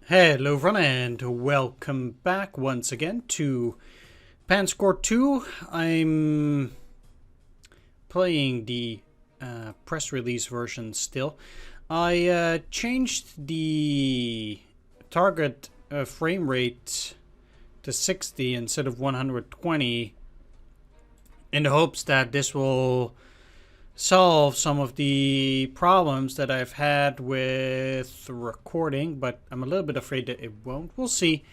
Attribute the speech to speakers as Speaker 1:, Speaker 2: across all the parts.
Speaker 1: Hello everyone and welcome back once again to Panzer Corps II. I'm playing the press release version still. I changed the target frame rate to 60 instead of 120 in the hopes that this will solve some of the problems that I've had with recording, but I'm a little bit afraid that it won't. We'll see.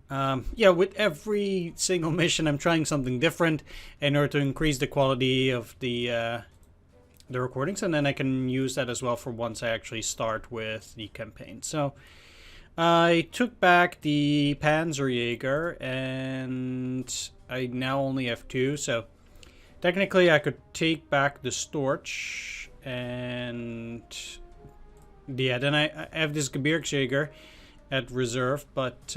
Speaker 1: Yeah, with every single mission, I'm trying something different in order to increase the quality of the recordings, and then I can use that as well for once I actually start with the campaign. So I took back the Panzerjäger, and I now only have two, so technically, I could take back the Storch, and yeah, then I have this Gebirgsjäger at reserve, but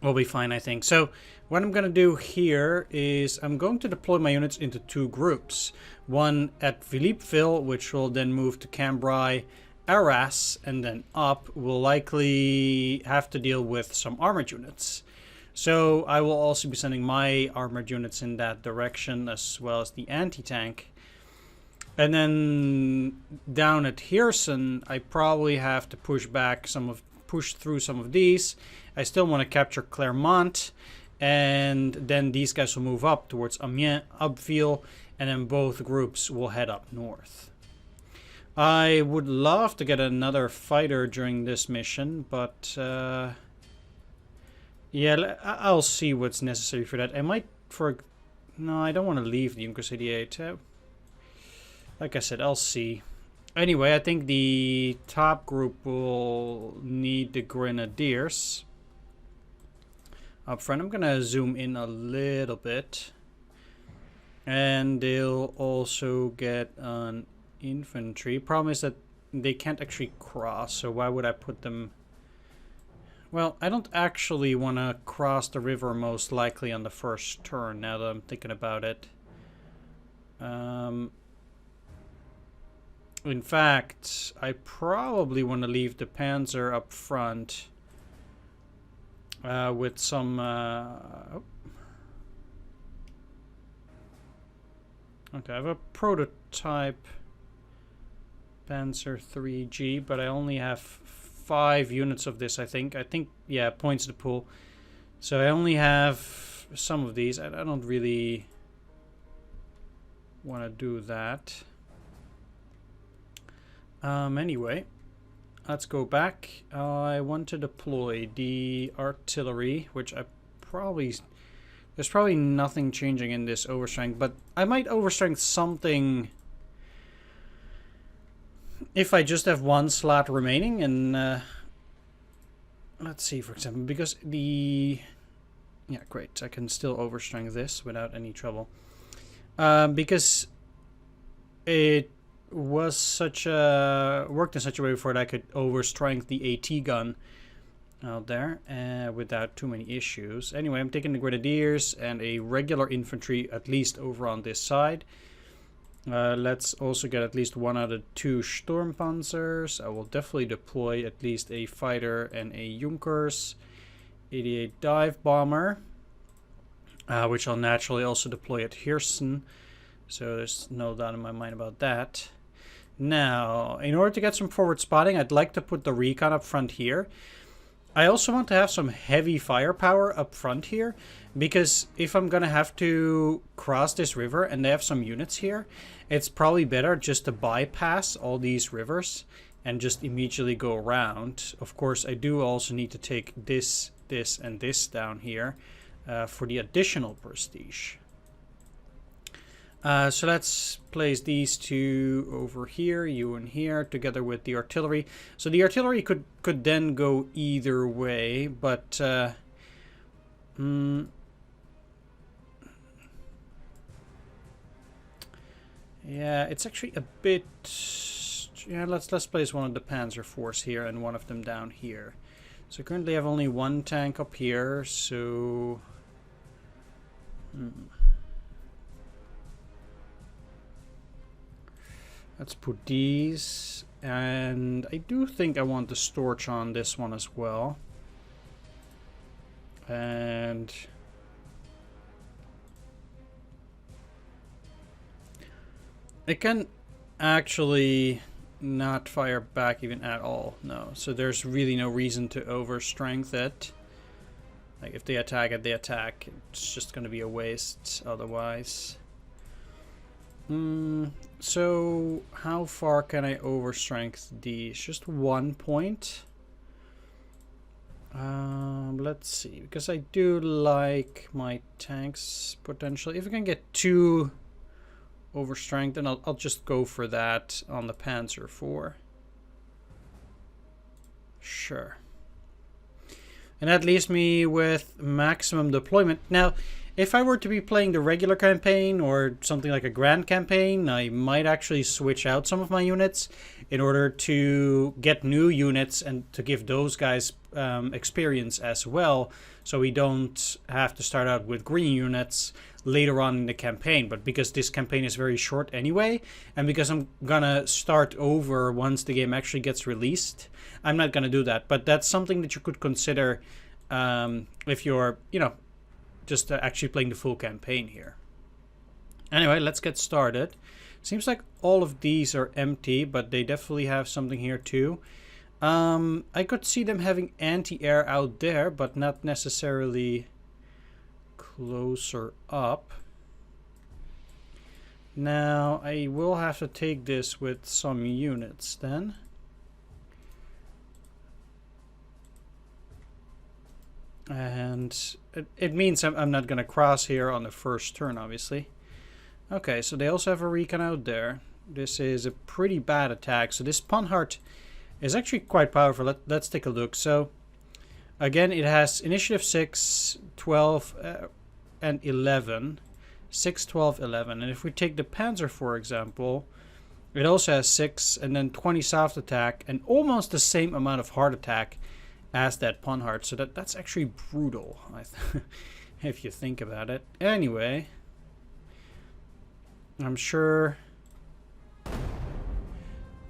Speaker 1: we'll be fine, I think. So what I'm going to do here is I'm going to deploy my units into two groups. One at Philippeville, which will then move to Cambrai, Arras, and then up. We'll likely have to deal with some armored units. So I will also be sending my armored units in that direction, as well as the anti-tank. And then down at Heersen, I probably have to push through some of these. I still want to capture Clermont, and then these guys will move up towards Amiens, Abbeville, and then both groups will head up north. I would love to get another fighter during this mission, but yeah, I'll see what's necessary for that. I might no, I don't want to leave the Junkers 88. Like I said, I'll see. Anyway, I think the top group will need the Grenadiers up front. I'm gonna zoom in a little bit, and they'll also get an infantry. Problem is that they can't actually cross, so why would I put them? Well, I don't actually want to cross the river most likely on the first turn, now that I'm thinking about it. In fact, I probably want to leave the Panzer up front with some... Okay, I have a prototype Panzer 3G, but I only have 5 units of this, I think. Yeah, points to pool. So I only have some of these. I don't really want to do that. Anyway, let's go back. I want to deploy the artillery, which there's probably nothing changing in this overstrength, but I might overstrength something if I just have one slot remaining. And let's see, for example, because yeah, great, I can still overstrength this without any trouble, because it was worked in such a way before that I could overstrength the AT gun out there without too many issues. Anyway, I'm taking the Grenadiers and a regular infantry at least over on this side. Let's also get at least 1 out of 2 Sturmpanzers. I will definitely deploy at least a fighter and a Junkers 88 dive bomber, which I'll naturally also deploy at Heersen. So there's no doubt in my mind about that. Now, in order to get some forward spotting, I'd like to put the recon up front here. I also want to have some heavy firepower up front here, because if I'm going to have to cross this river and they have some units here, it's probably better just to bypass all these rivers and just immediately go around. Of course, I do also need to take this, and this down here for the additional prestige. So let's place these two over here, you and here, together with the artillery. So the artillery could then go either way, but yeah, it's actually a bit... Yeah, let's place one of the Panzer Force here and one of them down here. So currently I have only one tank up here, so... Let's put these And I do think I want the storage on this one as well. And it can actually not fire back even at all. No. So there's really no reason to overstrength it. Like if they attack it, they attack. It's just going to be a waste otherwise. So how far can I overstrength these? Just 1 point. Let's see, because I do like my tanks potentially. If I can get 2 overstrength, then I'll just go for that on the Panzer IV. Sure. And that leaves me with maximum deployment. Now, if I were to be playing the regular campaign or something like a grand campaign, I might actually switch out some of my units in order to get new units and to give those guys experience as well, so we don't have to start out with green units later on in the campaign. But because this campaign is very short anyway, and because I'm gonna start over once the game actually gets released, I'm not gonna do that. But that's something that you could consider if you're, you know, just actually playing the full campaign here. Anyway, let's get started. Seems like all of these are empty, but they definitely have something here too. I could see them having anti-air out there, but not necessarily closer up. Now, I will have to take this with some units then. And it means I'm not going to cross here on the first turn, obviously. Okay, so they also have a recon out there. This is a pretty bad attack. So this Panhard is actually quite powerful. Let's take a look. So, again, it has initiative 6, 12, and 11. 6, 12, 11. And if we take the Panzer, for example, it also has 6 and then 20 soft attack and almost the same amount of hard attack as that Panhard. So that's actually brutal, if you think about it. Anyway, I'm sure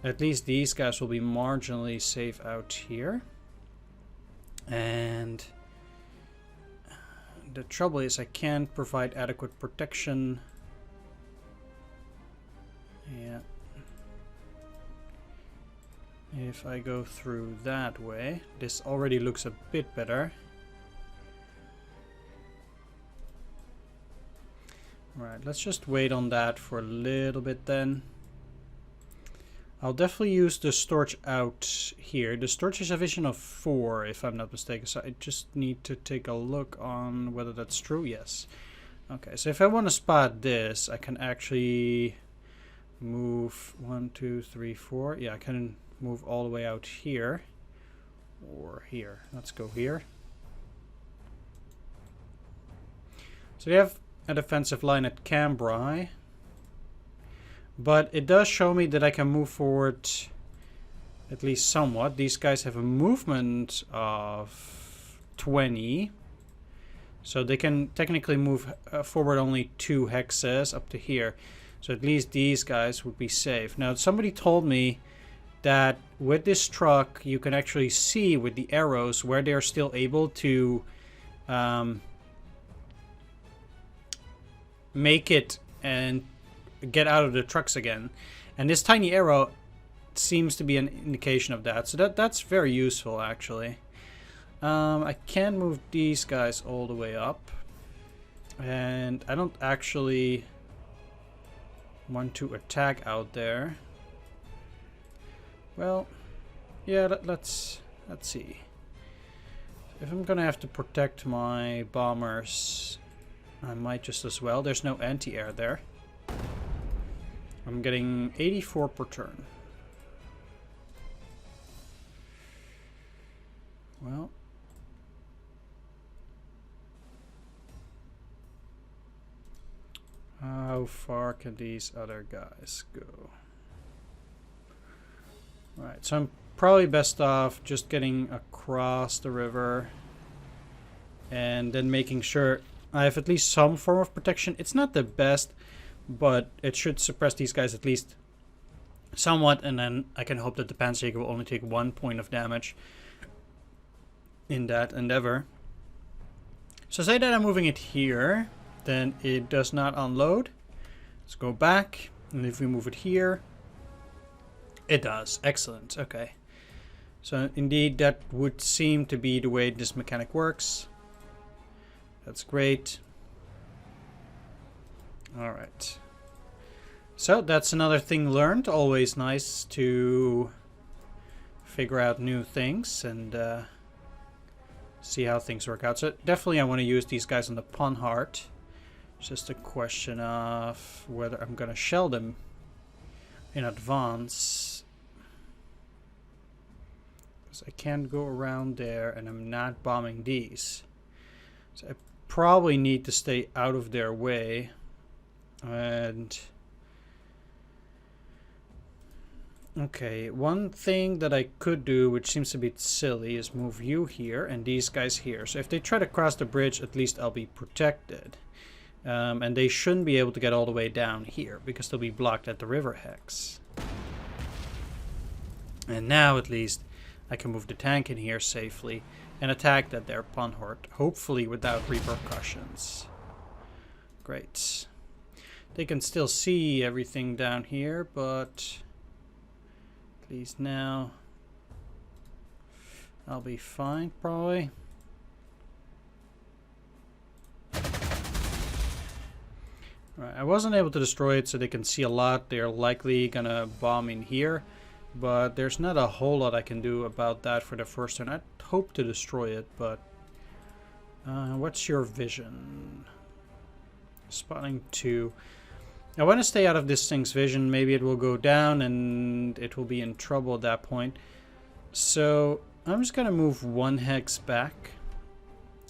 Speaker 1: at least these guys will be marginally safe out here. And the trouble is I can't provide adequate protection. Yeah. If I go through that way, this already looks a bit better. Right, let's just wait on that for a little bit then. I'll definitely use the storage out here. The storage is a vision of 4, if I'm not mistaken. So I just need to take a look on whether that's true. Yes. Okay, so if I want to spot this, I can actually move 1, 2, 3, 4. Yeah, I can move all the way out here. Or here. Let's go here. So they have a defensive line at Cambrai. But it does show me that I can move forward at least somewhat. These guys have a movement of 20. So they can technically move forward only 2 hexes up to here. So at least these guys would be safe. Now, somebody told me that with this truck, you can actually see with the arrows where they're still able to make it and get out of the trucks again. And this tiny arrow seems to be an indication of that. So that's very useful, actually. I can move these guys all the way up. And I don't actually want to attack out there. Well, yeah, let's see. If I'm gonna have to protect my bombers, I might just as well. There's no anti-air there. I'm getting 84 per turn. Well, how far can these other guys go? Alright, so I'm probably best off just getting across the river and then making sure I have at least some form of protection. It's not the best, but it should suppress these guys at least somewhat, and then I can hope that the Panzer will only take 1 point of damage in that endeavor. So say that I'm moving it here, then it does not unload. Let's go back, and if we move it here, it does. Excellent. Okay. So indeed, that would seem to be the way this mechanic works. That's great. All right. So that's another thing learned. Always nice to figure out new things and see how things work out. So definitely I want to use these guys on the Panhard. It's just a question of whether I'm going to shell them in advance. Because I can't go around there and I'm not bombing these. So I probably need to stay out of their way. And okay, one thing that I could do, which seems a bit silly, is move you here and these guys here. So if they try to cross the bridge, at least I'll be protected. And they shouldn't be able to get all the way down here, because they'll be blocked at the river hex. And now, at least, I can move the tank in here safely and attack that there Panhard, hopefully without repercussions. Great. They can still see everything down here, but at least now I'll be fine, probably. Right, I wasn't able to destroy it, so they can see a lot. They're likely gonna bomb in here, but there's not a whole lot I can do about that for the first turn. I'd hope to destroy it, but what's your vision? Spotting 2. I want to stay out of this thing's vision. Maybe it will go down and it will be in trouble at that point. So I'm just gonna move 1 hex back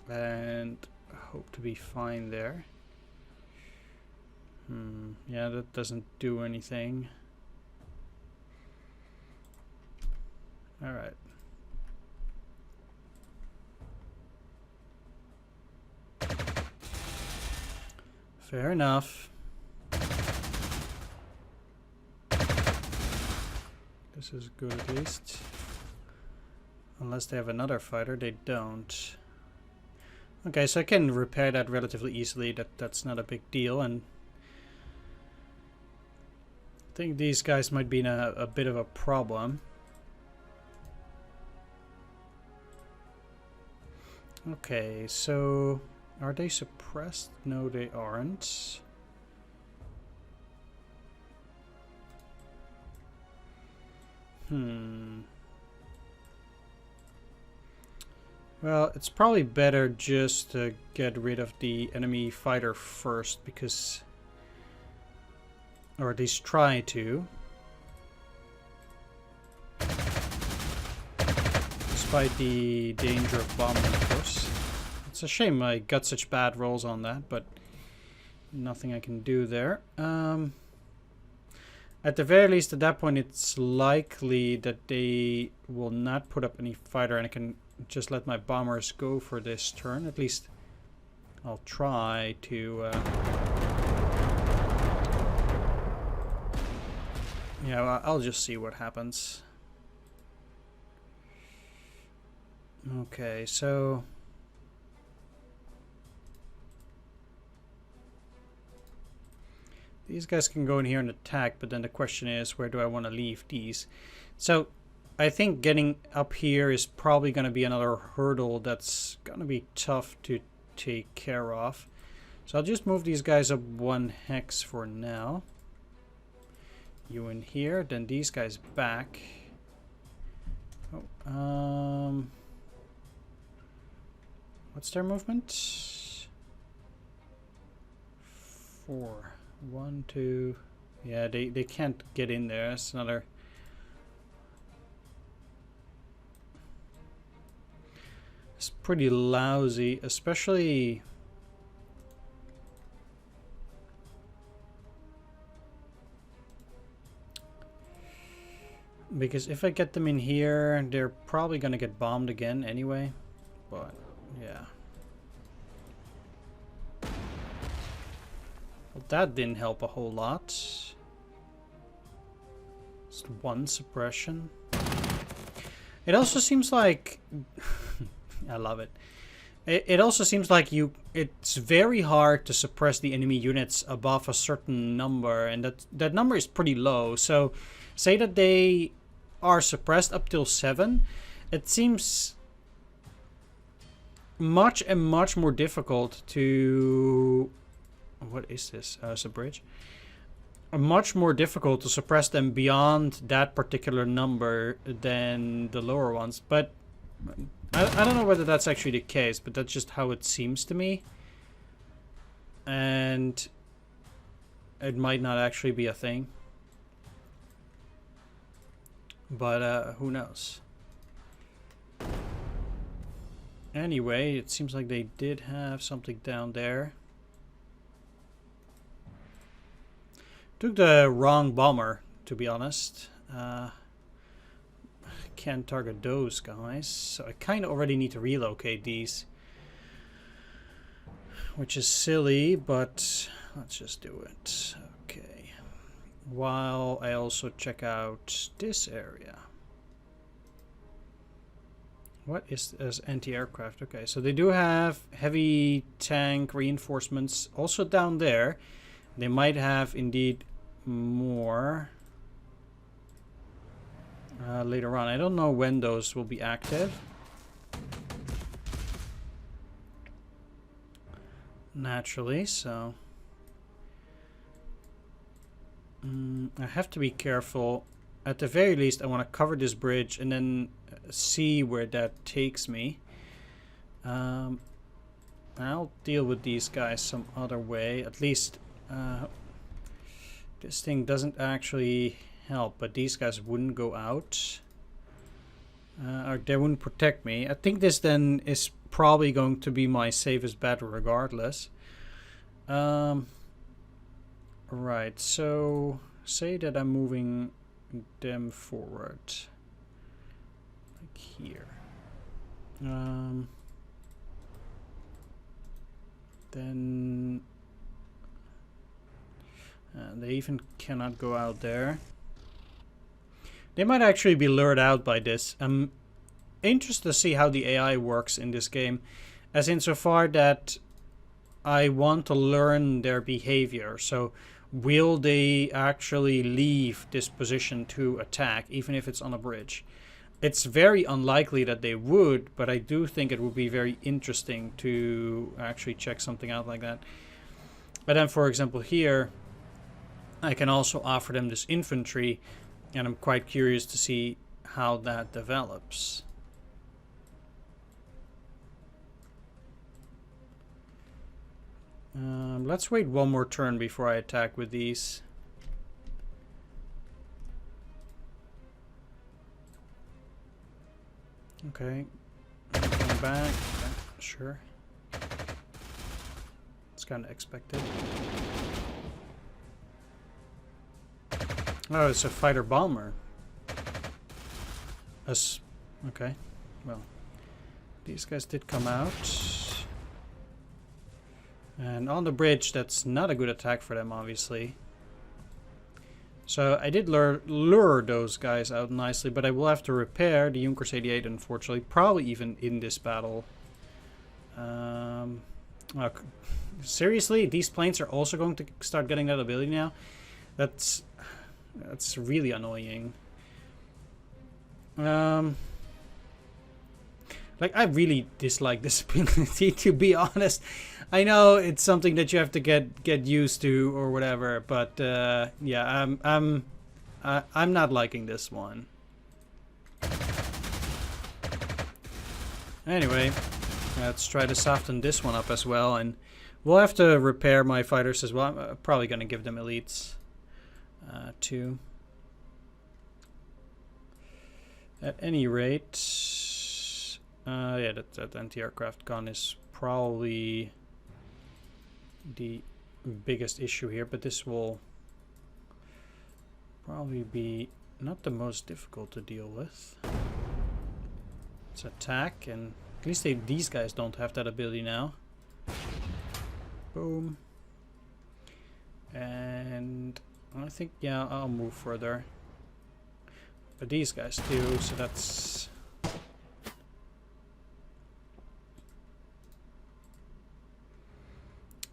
Speaker 1: and hope to be fine there. Yeah, that doesn't do anything. Alright. Fair enough. This is good at least. Unless they have another fighter, they don't. Okay, so I can repair that relatively easily. That's not a big deal, and I think these guys might be in a bit of a problem. Okay, so are they suppressed? No, they aren't. Well, it's probably better just to get rid of the enemy fighter first, because, or at least try to. Despite the danger of bombing, of course. It's a shame I got such bad rolls on that, but nothing I can do there. At the very least, at that point, it's likely that they will not put up any fighter, and I can just let my bombers go for this turn. At least I'll try to... yeah, well, I'll just see what happens. Okay, so... these guys can go in here and attack, but then the question is, where do I want to leave these? So, I think getting up here is probably going to be another hurdle that's going to be tough to take care of. So I'll just move these guys up 1 hex for now. You in here, then these guys back. Oh, what's their movement? 4. 1, 2. Yeah, they can't get in there. That's another. It's pretty lousy, especially because if I get them in here, they're probably gonna get bombed again anyway. But yeah. Well, that didn't help a whole lot. Just one suppression. It also seems like... I love it. It also seems like it's very hard to suppress the enemy units above a certain number, and that number is pretty low. So, say that they are suppressed up till 7, it seems much more difficult to... What is this? It's a bridge. Much more difficult to suppress them beyond that particular number than the lower ones, but... I don't know whether that's actually the case, but that's just how it seems to me. And it might not actually be a thing. But who knows? Anyway, it seems like they did have something down there. Took the wrong bomber, to be honest. Can't target those guys, so I kind of already need to relocate these, which is silly, but let's just do it. Okay, while I also check out this area. What is this? Anti-aircraft? Okay, so they do have heavy tank reinforcements also down there. They might have indeed more later on. I don't know when those will be active. Naturally, so I have to be careful. At the very least, I want to cover this bridge and then see where that takes me. I'll deal with these guys some other way. At least this thing doesn't actually help, but these guys wouldn't go out, or they wouldn't protect me. I think this then is probably going to be my safest bet regardless. Right, so say that I'm moving them forward like here. Then they even cannot go out there. They might actually be lured out by this. I'm interested to see how the AI works in this game, as insofar that I want to learn their behavior. So will they actually leave this position to attack, even if it's on a bridge? It's very unlikely that they would, but I do think it would be very interesting to actually check something out like that. But then, for example, here, I can also offer them this infantry, and I'm quite curious to see how that develops. Let's wait one more turn before I attack with these. Okay. Going back. Okay, sure. It's kind of expected. Oh, it's a fighter bomber. Okay. Well, these guys did come out. And on the bridge, that's not a good attack for them, obviously. So I did lure those guys out nicely, but I will have to repair the Junkers 88, unfortunately. Probably even in this battle. Look, seriously, these planes are also going to start getting that ability now? That's really annoying. Like, I really dislike this ability, to be honest. I know it's something that you have to get used to or whatever, but yeah, I'm not liking this one. Anyway, let's try to soften this one up as well, and we'll have to repair my fighters as well. I'm probably going to give them elites too. At any rate, yeah, that anti-aircraft gun is probably the biggest issue here, but this will probably be not the most difficult to deal with. Let's attack, and at least these guys don't have that ability now. Boom. And I think, yeah, I'll move further. But these guys do, so that's...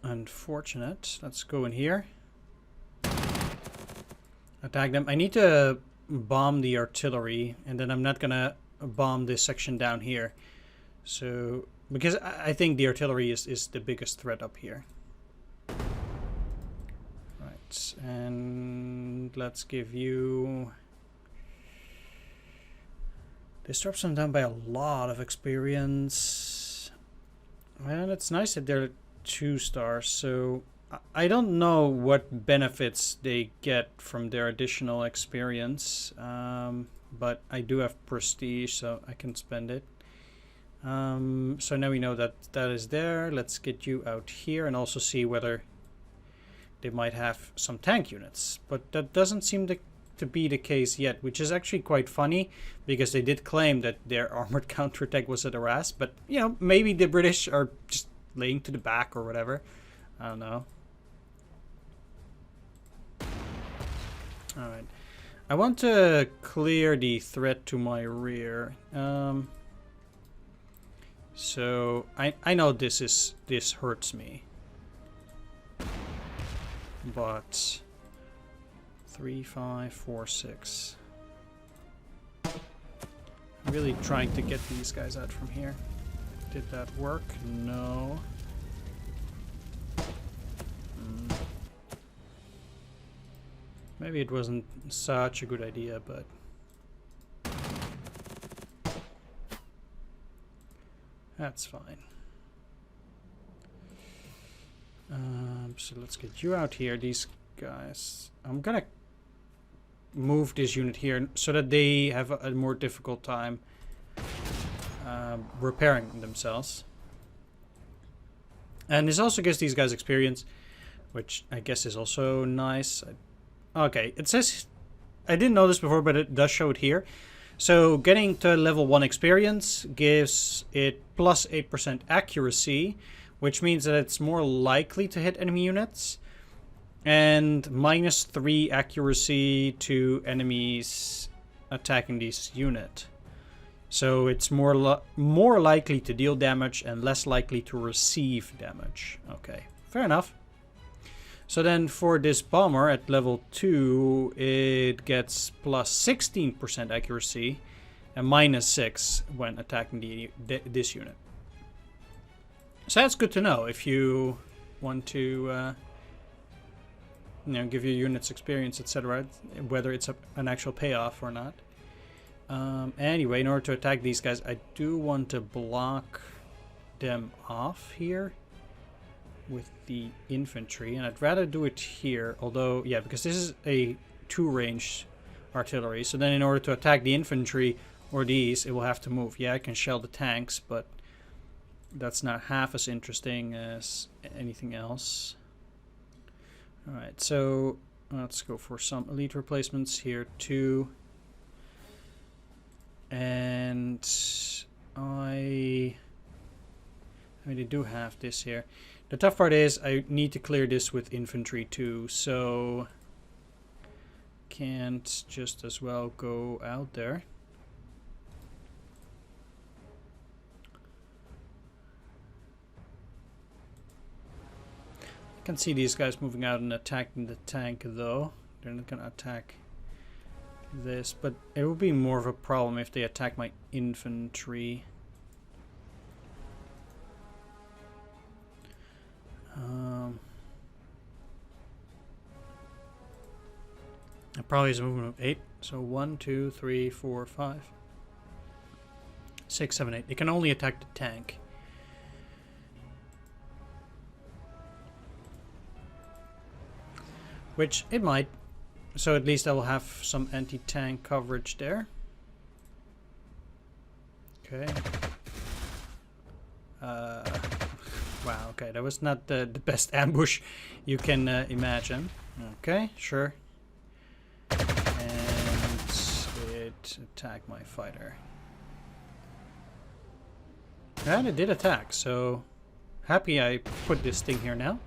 Speaker 1: unfortunate. Let's go in here. Attack them. I need to bomb the artillery, and then I'm not gonna bomb this section down here. So, because I think the artillery is the biggest threat up here. Right, and let's give you... This drops them down by a lot of experience. And it's nice that they're 2 stars, so I don't know what benefits they get from their additional experience, but I do have prestige, so I can spend it. So now we know that that is there. Let's get you out here and also see whether they might have some tank units, but that doesn't seem to be the case yet, which is actually quite funny because they did claim that their armored counterattack was at a RAS, but you know, maybe the British are just laying to the back or whatever. I don't know. Alright. I want to clear the threat to my rear. So I know this hurts me. But 3, 5, 4, 6. I'm really trying to get these guys out from here. Did that work? No. Maybe it wasn't such a good idea, but... that's fine. So let's get you out here. These guys... I'm gonna move this unit here so that they have a more difficult time repairing themselves. And this also gives these guys experience, which I guess is also nice. Okay, it says... I didn't know this before, but it does show it here. So getting to level 1 experience gives it plus 8% accuracy, which means that it's more likely to hit enemy units. And minus 3 accuracy to enemies attacking this unit. So it's more likely to deal damage and less likely to receive damage. Okay, fair enough. So then for this bomber at level 2, it gets plus 16% accuracy and minus 6 when attacking this unit. So that's good to know if you want to you know, give your units experience, etc., whether it's an actual payoff or not. Anyway, in order to attack these guys, I do want to block them off here with the infantry, and I'd rather do it here, although, yeah, because this is a 2-range artillery, so then in order to attack the infantry or these, it will have to move. Yeah, I can shell the tanks, but that's not half as interesting as anything else. Alright, so let's go for some elite replacements here too. And I mean, they do have this here. The tough part is I need to clear this with infantry too, so can't just as well go out there. I can see these guys moving out and attacking the tank though. They're not gonna attack this, but it will be more of a problem if they attack my infantry. It probably is a movement of 8. So 1, 2, 3, 4, 5, 6, 7, 8. It can only attack the tank. Which it might. So at least I will have some anti-tank coverage there. Okay. Wow, okay, that was not the best ambush you can imagine. Okay, sure. And it attacked my fighter. And it did attack, so happy I put this thing here now.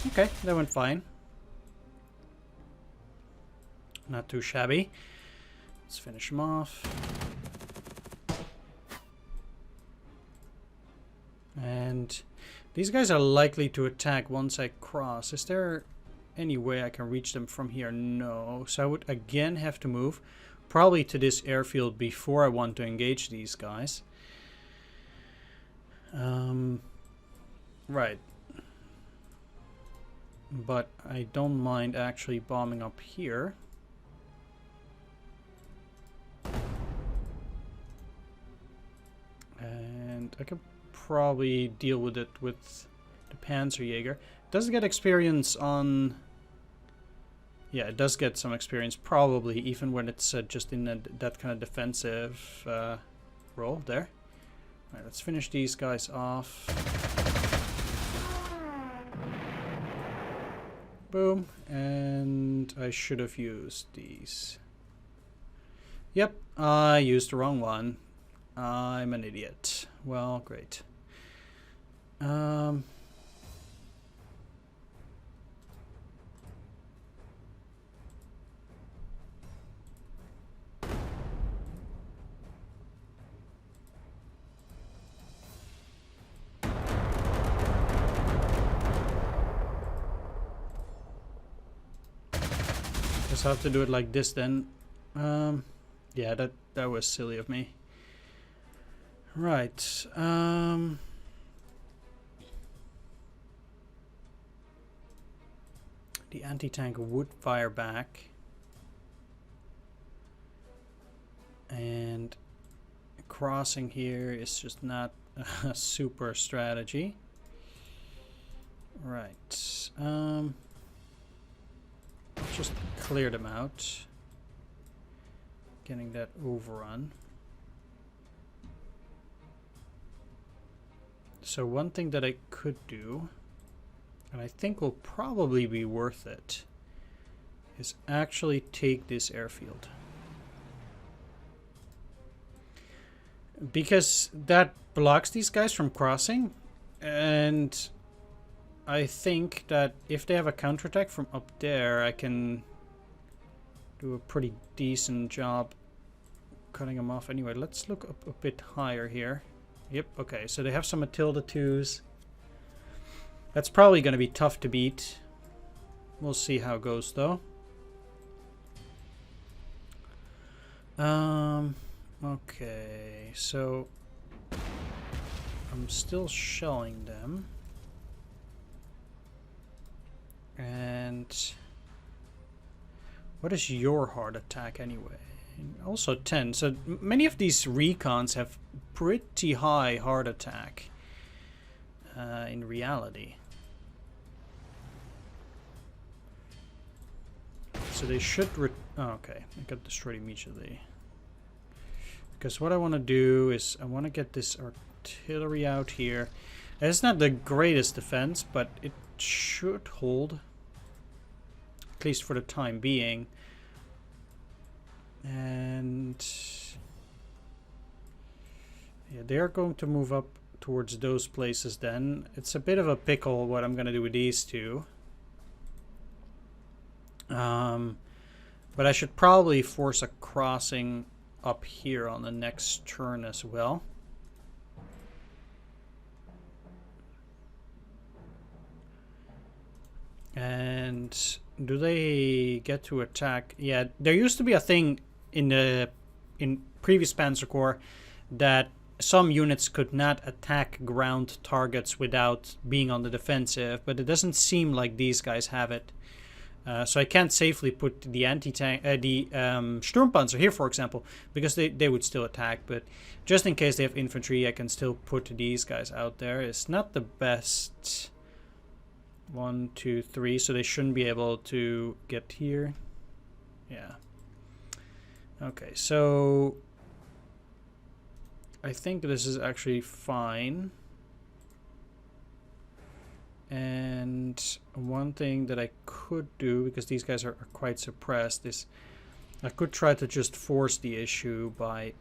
Speaker 1: Okay, that went fine. Not too shabby. Let's finish him off. And these guys are likely to attack once I cross. Is there any way I can reach them from here? No. So I would again have to move. Probably to this airfield before I want to engage these guys. Right. But I don't mind actually bombing up here. And I could probably deal with it with the Panzerjäger. Does it get experience on... Yeah, it does get some experience, probably, even when it's just in that kind of defensive role there. Alright, let's finish these guys off. Boom. And I should have used these. Yep, I used the wrong one. I'm an idiot. Well, great. Guess I have to do it like this then. Yeah, that was silly of me. Right. The anti-tank would fire back. And crossing here is just not a super strategy. Right. Just clear them out. Getting that overrun. So one thing that I could do, and I think will probably be worth it, is actually take this airfield. Because that blocks these guys from crossing, and I think that if they have a counterattack from up there, I can do a pretty decent job cutting them off. Anyway, let's look up a bit higher here. Yep, okay, so they have some Matilda 2s. That's probably going to be tough to beat. We'll see how it goes, though. Okay, so I'm still shelling them. And what is your hard attack anyway? Also 10. So many of these recons have pretty high hard attack in reality. So they should... oh, okay, I got destroyed immediately. Because what I want to do is I want to get this artillery out here. It's not the greatest defense, but it should hold. At least for the time being. And yeah, they're going to move up towards those places then. It's a bit of a pickle what I'm going to do with these two. But I should probably force a crossing up here on the next turn as well. And do they get to attack? Yeah, there used to be a thing in previous Panzer Corps that some units could not attack ground targets without being on the defensive, but it doesn't seem like these guys have it. So I can't safely put the anti-tank, the Sturmpanzer here, for example, because they would still attack. But just in case they have infantry, I can still put these guys out there. It's not the best. 1, 2, 3. So they shouldn't be able to get here. Yeah. Okay, so I think this is actually fine. And one thing that I could do, because these guys are quite suppressed, is I could try to just force the issue by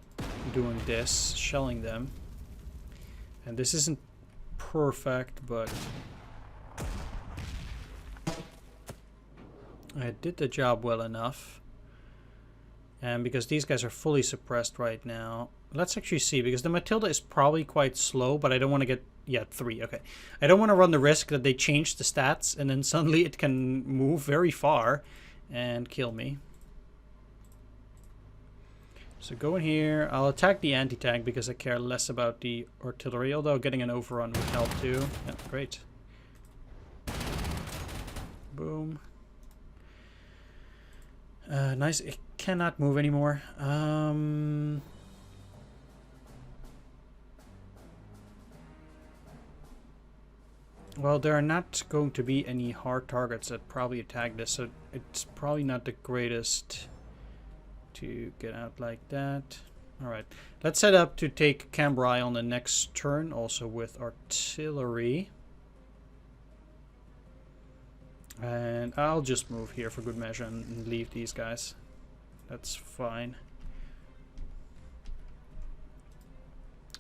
Speaker 1: doing this, shelling them. And this isn't perfect, but I did the job well enough. And because these guys are fully suppressed right now. Let's actually see, because the Matilda is probably quite slow, but I don't want to get... Yeah, 3, okay. I don't want to run the risk that they change the stats and then suddenly it can move very far and kill me. So go in here. I'll attack the anti-tank because I care less about the artillery, although getting an overrun would help too. Yeah, great. Boom. Nice. It cannot move anymore. Well, there are not going to be any hard targets that probably attack this, so it's probably not the greatest to get out like that. Alright, let's set up to take Cambrai on the next turn, also with artillery. And I'll just move here for good measure and leave these guys. That's fine.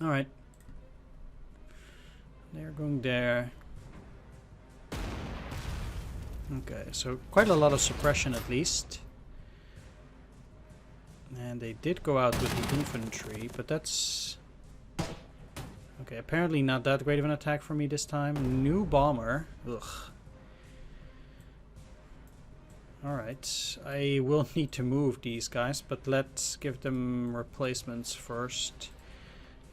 Speaker 1: Alright. They're going there. Okay, so quite a lot of suppression at least. And they did go out with the infantry, but that's... Okay, apparently not that great of an attack for me this time. New bomber. Ugh. Alright, I will need to move these guys, but let's give them replacements first.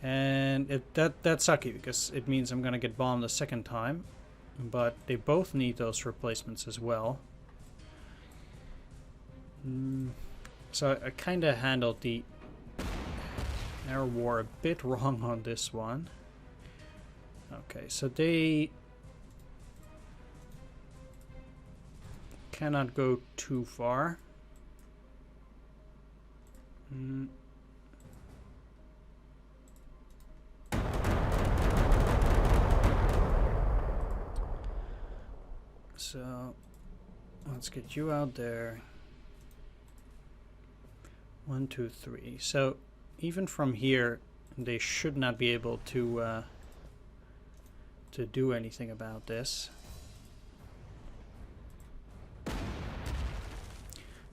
Speaker 1: And that's sucky, because it means I'm gonna get bombed a second time. But they both need those replacements as well. So I kind of handled the air war a bit wrong on this one. Okay, so they cannot go too far. So let's get you out there. 1, 2, 3. So even from here, they should not be able to do anything about this.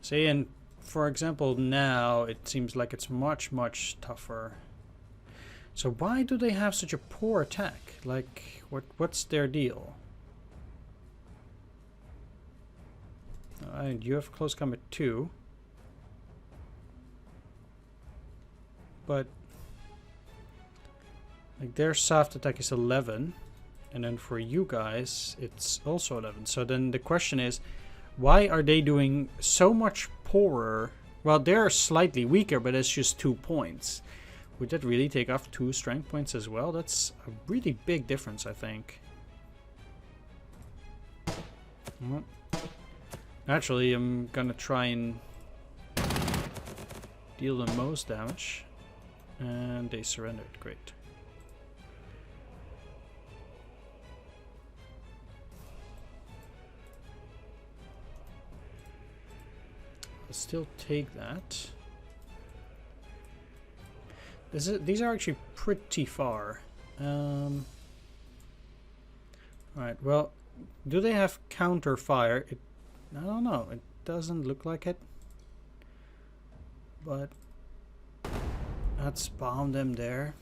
Speaker 1: See, and for example, now it seems like it's much, much tougher. So why do they have such a poor attack? Like, what's their deal? You have close combat 2. But like their soft attack is 11. And then for you guys, it's also 11. So then the question is, why are they doing so much poorer? Well, they're slightly weaker, but it's just 2 points. Would that really take off 2 strength points as well? That's a really big difference, I think. Well, naturally, I'm gonna try and deal the most damage. And they surrendered. Great. I'll still take that. These are actually pretty far. Alright, well, do they have counter fire? I don't know. It doesn't look like it. But let's bomb them there.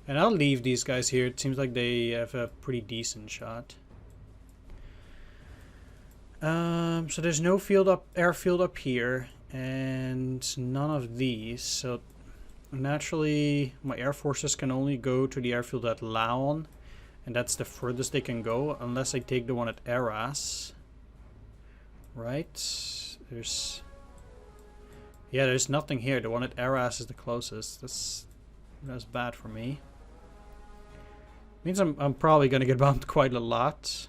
Speaker 1: And I'll leave these guys here. It seems like they have a pretty decent shot. So there's no airfield up here, and none of these. So naturally, my air forces can only go to the airfield at Laon, and that's the furthest they can go, unless I take the one at Arras. Right? There's nothing here. The one at Arras is the closest. That's bad for me. Means I'm probably gonna get bumped quite a lot.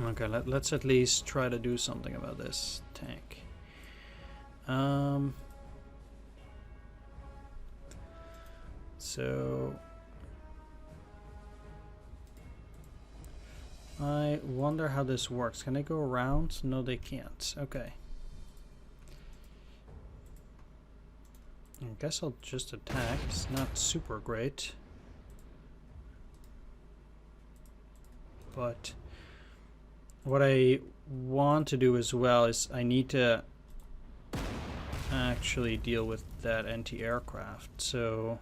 Speaker 1: Okay, let's at least try to do something about this tank. So I wonder how this works. Can they go around? No, they can't. Okay. I guess I'll just attack. It's not super great. But what I want to do as well is I need to actually deal with that anti-aircraft. So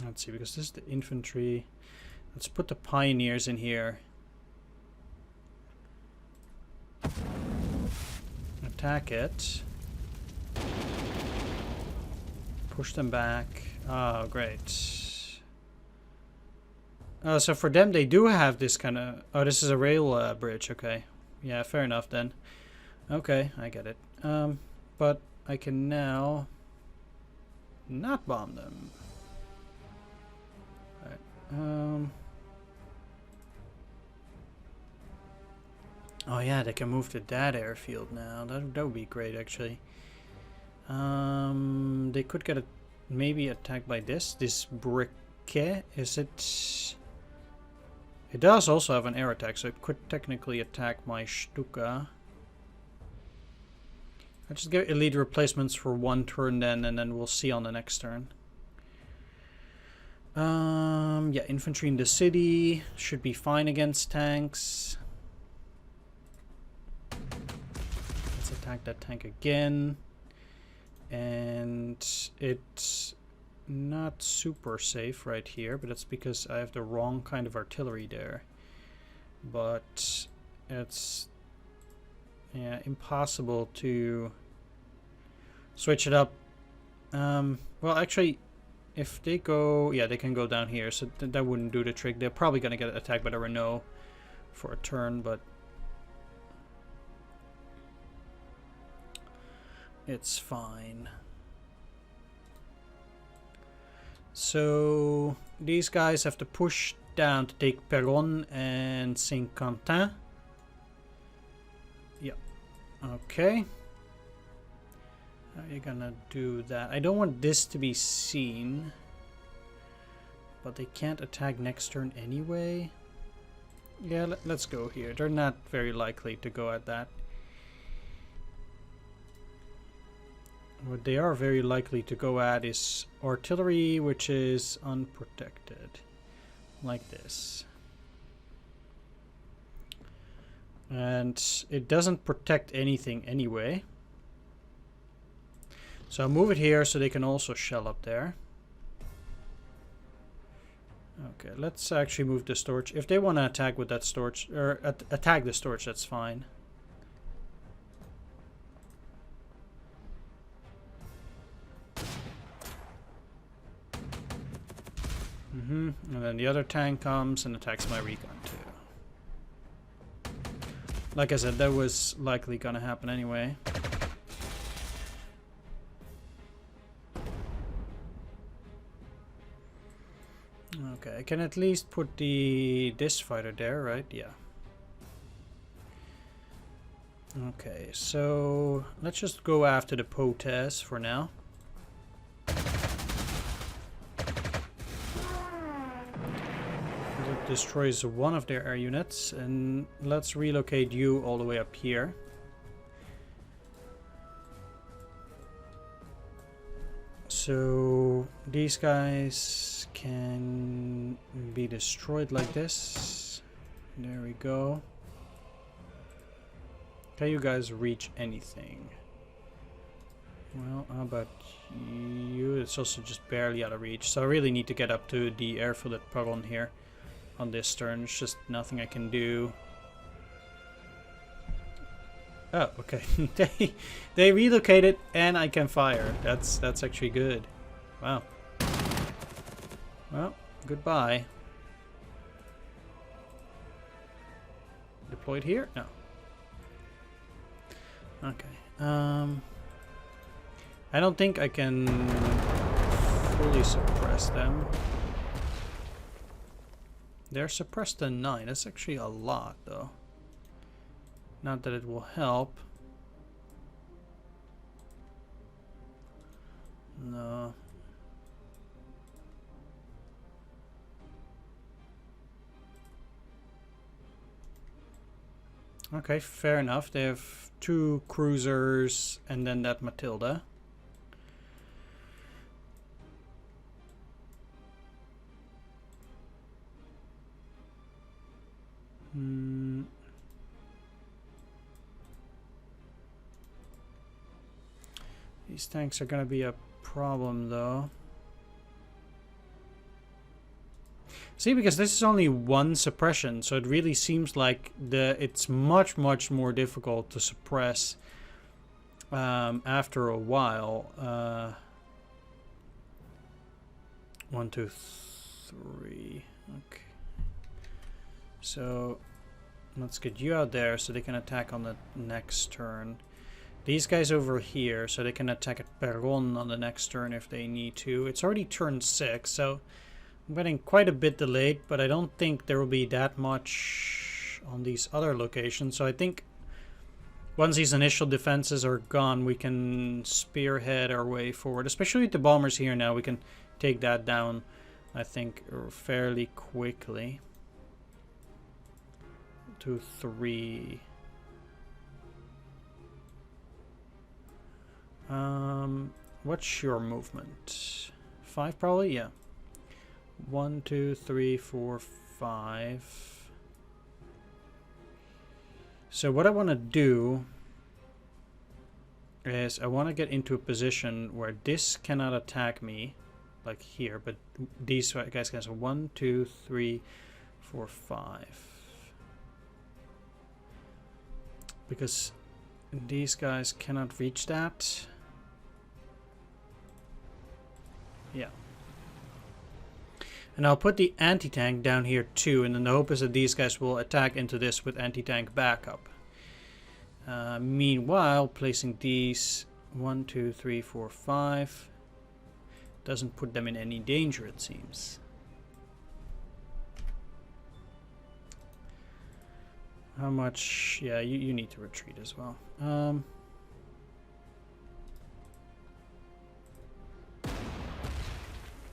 Speaker 1: let's see, because this is the infantry. Let's put the pioneers in here. Attack it. Push them back. Oh, great. Oh, so for them, they do have this kind of... Oh, this is a rail bridge. Okay. Yeah, fair enough then. Okay, I get it. But I can now not bomb them. Alright. Oh yeah, they can move to that airfield now. That would be great, actually. They could get maybe attacked by this briquet. Is it? It does also have an air attack, so it could technically attack my Stuka. I'll just get elite replacements for one turn then, and then we'll see on the next turn. Yeah, infantry in the city should be fine against tanks. Let's attack that tank again. And it's not super safe right here, but that's because I have the wrong kind of artillery there. But it's impossible to switch it up. Well, actually, if they go... Yeah, they can go down here, so that wouldn't do the trick. They're probably going to get attacked by the Renault for a turn, but... it's fine. So these guys have to push down to take Perron and Saint-Quentin. Yep. Okay. How are you gonna do that? I don't want this to be seen. But they can't attack next turn anyway. Yeah, let's go here. They're not very likely to go at that. What they are very likely to go at is artillery, which is unprotected. Like this. And it doesn't protect anything anyway. So I'll move it here so they can also shell up there. Okay, let's actually move the storage. If they want to attack with that storage, or attack the storage, that's fine. And then the other tank comes and attacks my recon too. Like I said, that was likely gonna happen anyway. Okay, I can at least put this fighter there, right? Yeah. Okay, so let's just go after the Potes for now. It destroys one of their air units, and let's relocate you all the way up here. So these guys can be destroyed like this. There we go. Can you guys reach anything? Well, how about you? It's also just barely out of reach. So I really need to get up to the airfield at Perron here on this turn. There's just nothing I can do. Oh, okay. they relocated and I can fire. That's actually good. Wow. Well, goodbye. Deployed here? No. Okay. I don't think I can fully suppress them. They're suppressed to 9. That's actually a lot, though. Not that it will help. No. Okay, fair enough. They have 2 cruisers and then that Matilda. These tanks are gonna be a problem though. See, because this is only one suppression, so it really seems like it's much more difficult to suppress after a while. 1, 2, 3. Okay. So let's get you out there so they can attack on the next turn. These guys over here so they can attack at Perron on the next turn if they need to. It's already turn 6, so I'm getting quite a bit delayed, but I don't think there will be that much on these other locations. So I think once these initial defenses are gone, we can spearhead our way forward. Especially with the bombers here now, we can take that down, I think, fairly quickly. 2, 3. What's your movement? 5 probably? Yeah. 1, 2, 3, 4, 5. So what I want to do is I want to get into a position where this cannot attack me, like here, but these guys can. So 1, 2, 3, 4, 5. Because these guys cannot reach that. Yeah. And I'll put the anti-tank down here too, and then the hope is that these guys will attack into this with anti-tank backup. Meanwhile, placing these 1, 2, 3, 4, 5 doesn't put them in any danger, it seems. How much? Yeah, you need to retreat as well.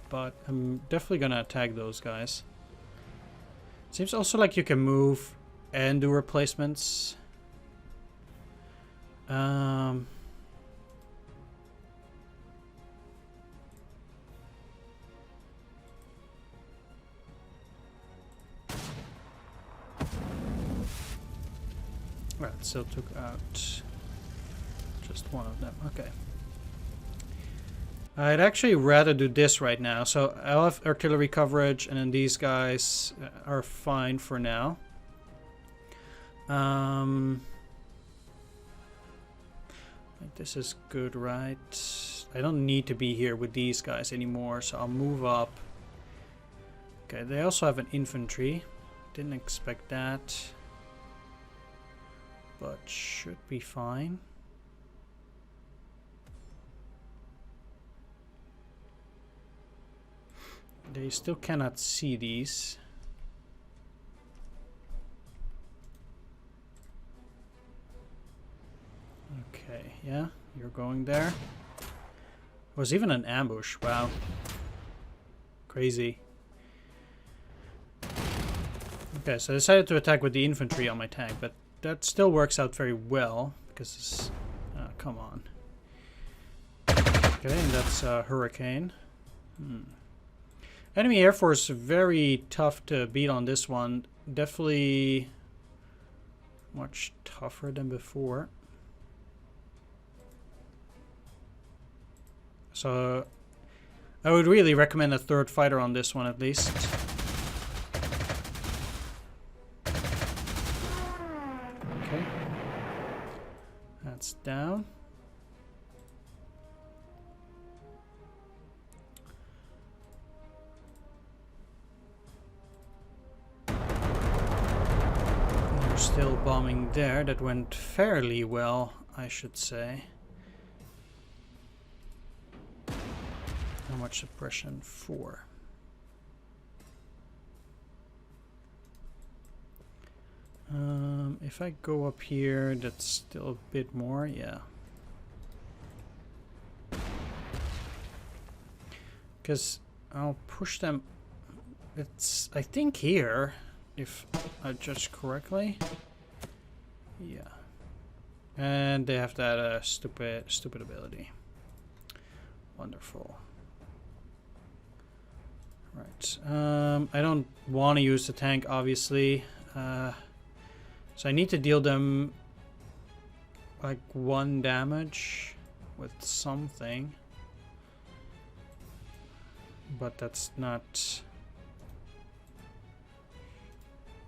Speaker 1: But I'm definitely gonna attack those guys. Seems also like you can move and do replacements. Right, still took out just one of them. Okay. I'd actually rather do this right now. So I'll have artillery coverage, and then these guys are fine for now. This is good, right? I don't need to be here with these guys anymore, so I'll move up. Okay, they also have an infantry. Didn't expect that. But should be fine. They still cannot see these. Okay, yeah, you're going there. Was even an ambush, wow. Crazy. Okay, so I decided to attack with the infantry on my tank, but that still works out very well, because it's... come on. Okay, and that's Hurricane. Enemy Air Force, very tough to beat on this one. Definitely much tougher than before. So I would really recommend a third fighter on this one at least. Okay. That's down. They're still bombing there. That went fairly well, I should say. How much suppression? 4. If I go up here, that's still a bit more, yeah. Because I'll push them. It's, I think, here, if I judge correctly. Yeah. And they have that stupid ability. Wonderful. Right. I don't want to use the tank, obviously. So I need to deal them like 1 damage. with something. But that's not...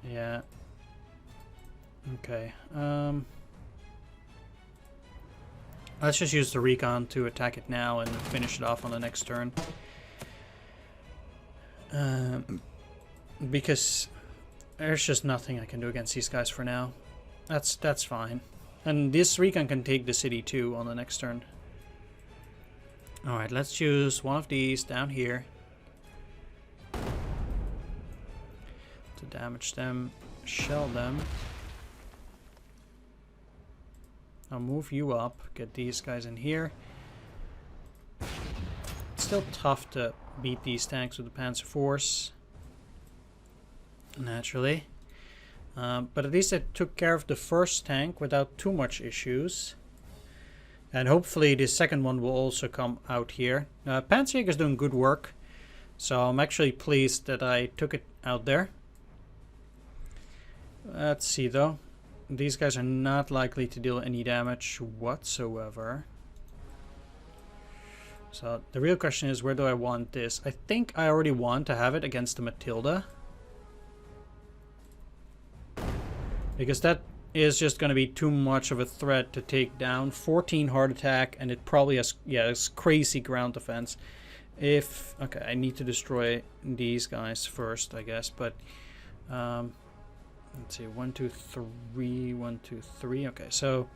Speaker 1: Yeah. Okay. Let's just use the recon to attack it now and finish it off on the next turn. Because there's just nothing I can do against these guys for now. That's fine. And this recon can take the city too on the next turn. Alright, let's choose one of these down here to damage them, shell them. I'll move you up, get these guys in here. It's still tough to beat these tanks with the Panzer Force, naturally. But at least I took care of the first tank without too much issues. And hopefully the second one will also come out here. Panzerjäger's doing good work, so I'm actually pleased that I took it out there. Let's see though. These guys are not likely to deal any damage whatsoever. So the real question is, where do I want this? I think I already want to have it against the Matilda, because that is just going to be too much of a threat to take down. 14 heart attack, and it probably has, yeah, it's crazy ground defense. If, okay, I need to destroy these guys first, I guess, but let's see, 1, 2, 3, 1, 2, 3. Okay, so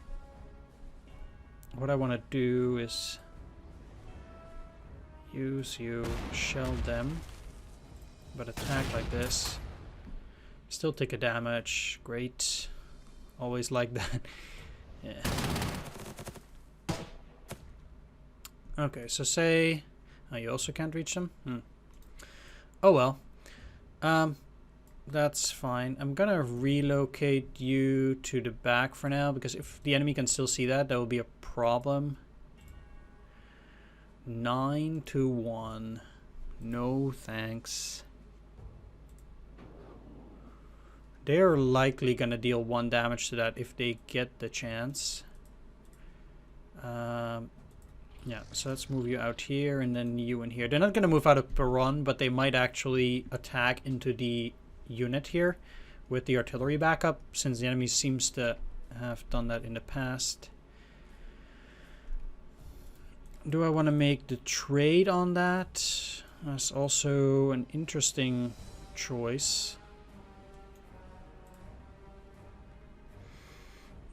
Speaker 1: what I want to do is use you, shell them, but attack like this. Still take a damage. Great. Always like that. Yeah. Okay, so say... Oh, you also can't reach them? Oh well. That's fine. I'm gonna relocate you to the back for now, because if the enemy can still see that, that will be a problem. 9 to 1. No thanks. They're likely gonna deal 1 damage to that if they get the chance. Yeah, so let's move you out here and then you in here. They're not gonna move out of Peron, but they might actually attack into the unit here with the artillery backup, since the enemy seems to have done that in the past. Do I want to make the trade on that? That's also an interesting choice.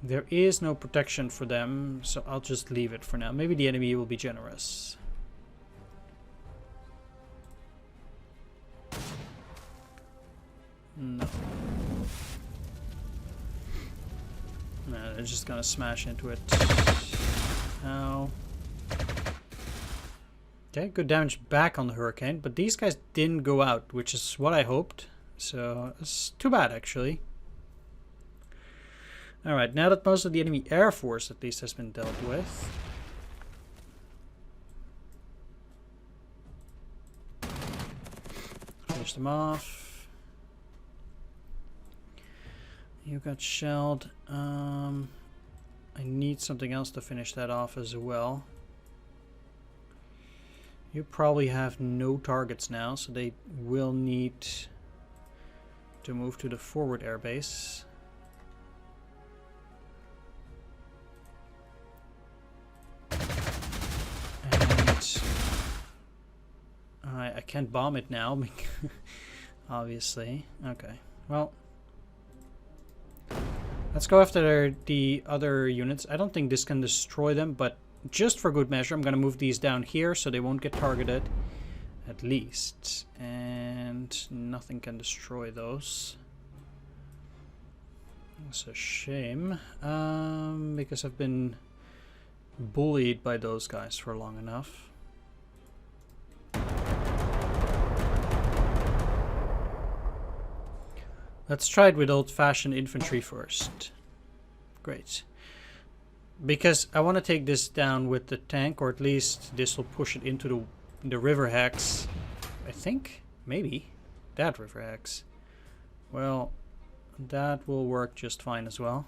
Speaker 1: There is no protection for them, so I'll just leave it for now. Maybe the enemy will be generous. No. No, they're just gonna smash into it. Ow. Okay, good damage back on the Hurricane, but these guys didn't go out, which is what I hoped. So, it's too bad, actually. Alright, now that most of the enemy air force at least has been dealt with. Finish them off. You got shelled. I need something else to finish that off as well. You probably have no targets now, so they will need to move to the forward airbase. I can't bomb it now, obviously. Okay, well, let's go after the other units. I don't think this can destroy them, but just for good measure, I'm going to move these down here so they won't get targeted, at least. And nothing can destroy those. That's a shame, because I've been bullied by those guys for long enough. Let's try it with old-fashioned infantry first. Great. Because I want to take this down with the tank, or at least this will push it into the river hex. I think? Maybe. That river hex. Well, that will work just fine as well.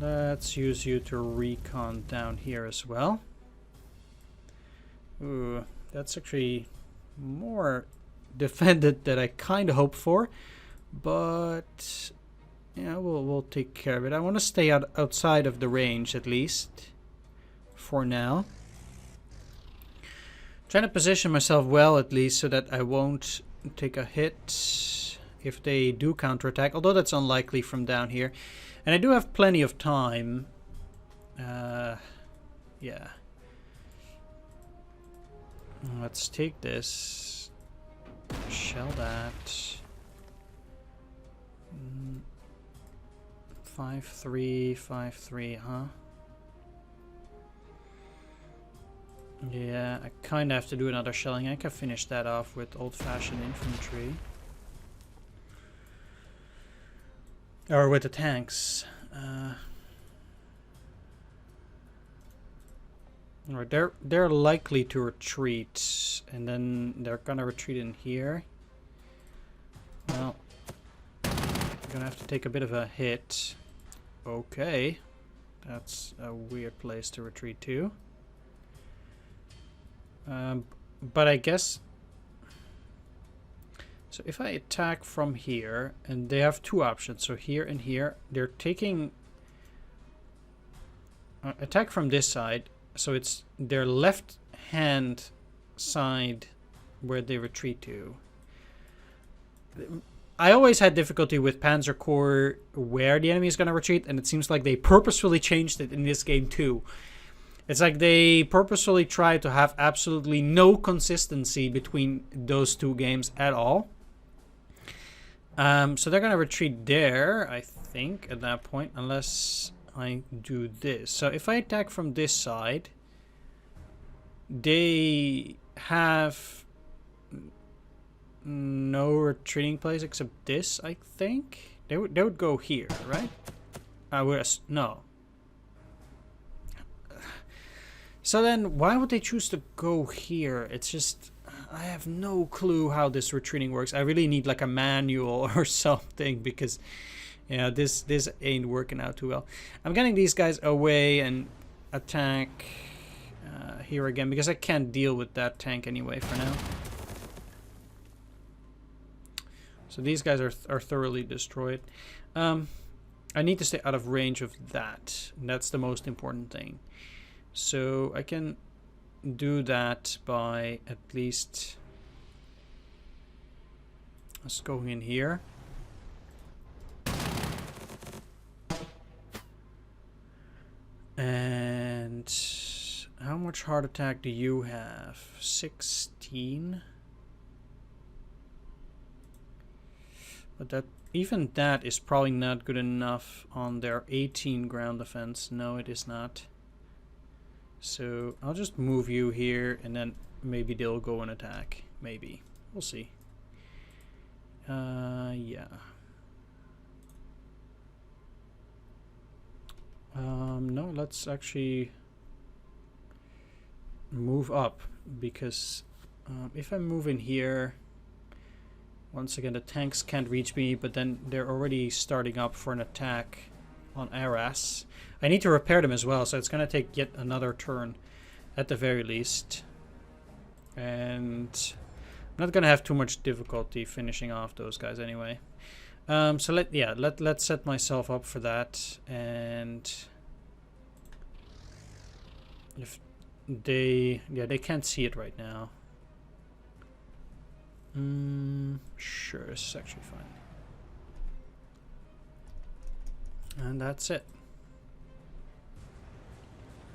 Speaker 1: Let's use you to recon down here as well. Ooh, that's actually more defended than I kind of hoped for, but yeah, we'll take care of it. I want to stay outside of the range at least for now. Trying to position myself well at least so that I won't take a hit if they do counterattack, although that's unlikely from down here. And I do have plenty of time. Yeah. Let's take this. Shell that. 5-3, 5-3, huh? Yeah, I kind of have to do another shelling. I can finish that off with old-fashioned infantry. Or with the tanks. Alright, they're likely to retreat, and then they're gonna retreat in here. Well, I'm gonna have to take a bit of a hit. Okay, that's a weird place to retreat to. But I guess... So if I attack from here, and they have two options, so here and here, they're taking... attack from this side, so it's their left hand side where they retreat to. I always had difficulty with Panzer Corps where the enemy is going to retreat, and it seems like they purposefully changed it in this game too. It's like they purposefully tried to have absolutely no consistency between those two games at all. So they're going to retreat there, I think, at that point, unless I do this. So if I attack from this side, they have no retreating place except this, I think. They would go here, right? No. So then, why would they choose to go here? It's just... I have no clue how this retreating works. I really need like a manual or something, because yeah, this ain't working out too well. I'm getting these guys away and attack here again, because I can't deal with that tank anyway for now. So these guys are thoroughly destroyed. I need to stay out of range of that. That's the most important thing. So I can do that by at least us going in here. And how much heart attack do you have? 16? But that, even that is probably not good enough on their 18 ground defense. No, it is not. So I'll just move you here, and then maybe they'll go and attack. Maybe. We'll see. Yeah. No, let's actually move up, because if I move in here, once again the tanks can't reach me, but then they're already starting up for an attack on Arras. I need to repair them as well, so it's going to take yet another turn at the very least. And I'm not going to have too much difficulty finishing off those guys anyway. So let's set myself up for that. And if they can't see it right now. Sure, this is actually fine. And that's it.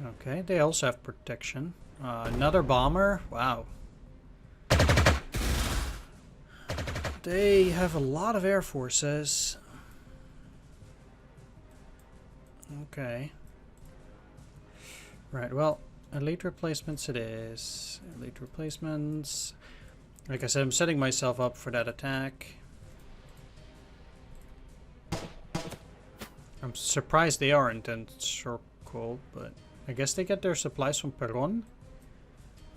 Speaker 1: Okay, they also have protection. Another bomber? Wow. They have a lot of air forces. Okay. Right, well, elite replacements it is. Elite replacements. Like I said, I'm setting myself up for that attack. I'm surprised they aren't in circle, but I guess they get their supplies from Perron.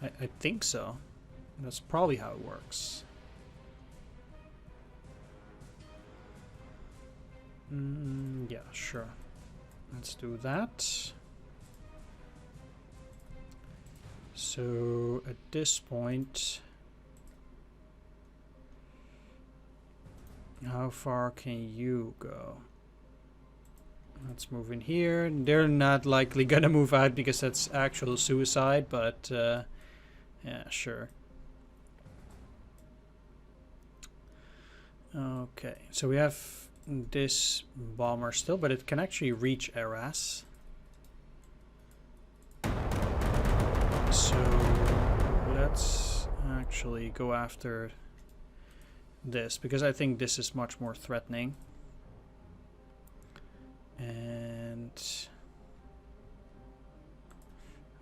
Speaker 1: I think so. That's probably how it works. Yeah, sure. Let's do that. So at this point, how far can you go? Let's move in here. They're not likely gonna move out because that's actual suicide, but yeah, sure. Okay, so we have this bomber still, but it can actually reach Arras. So let's actually go after this, because I think this is much more threatening. And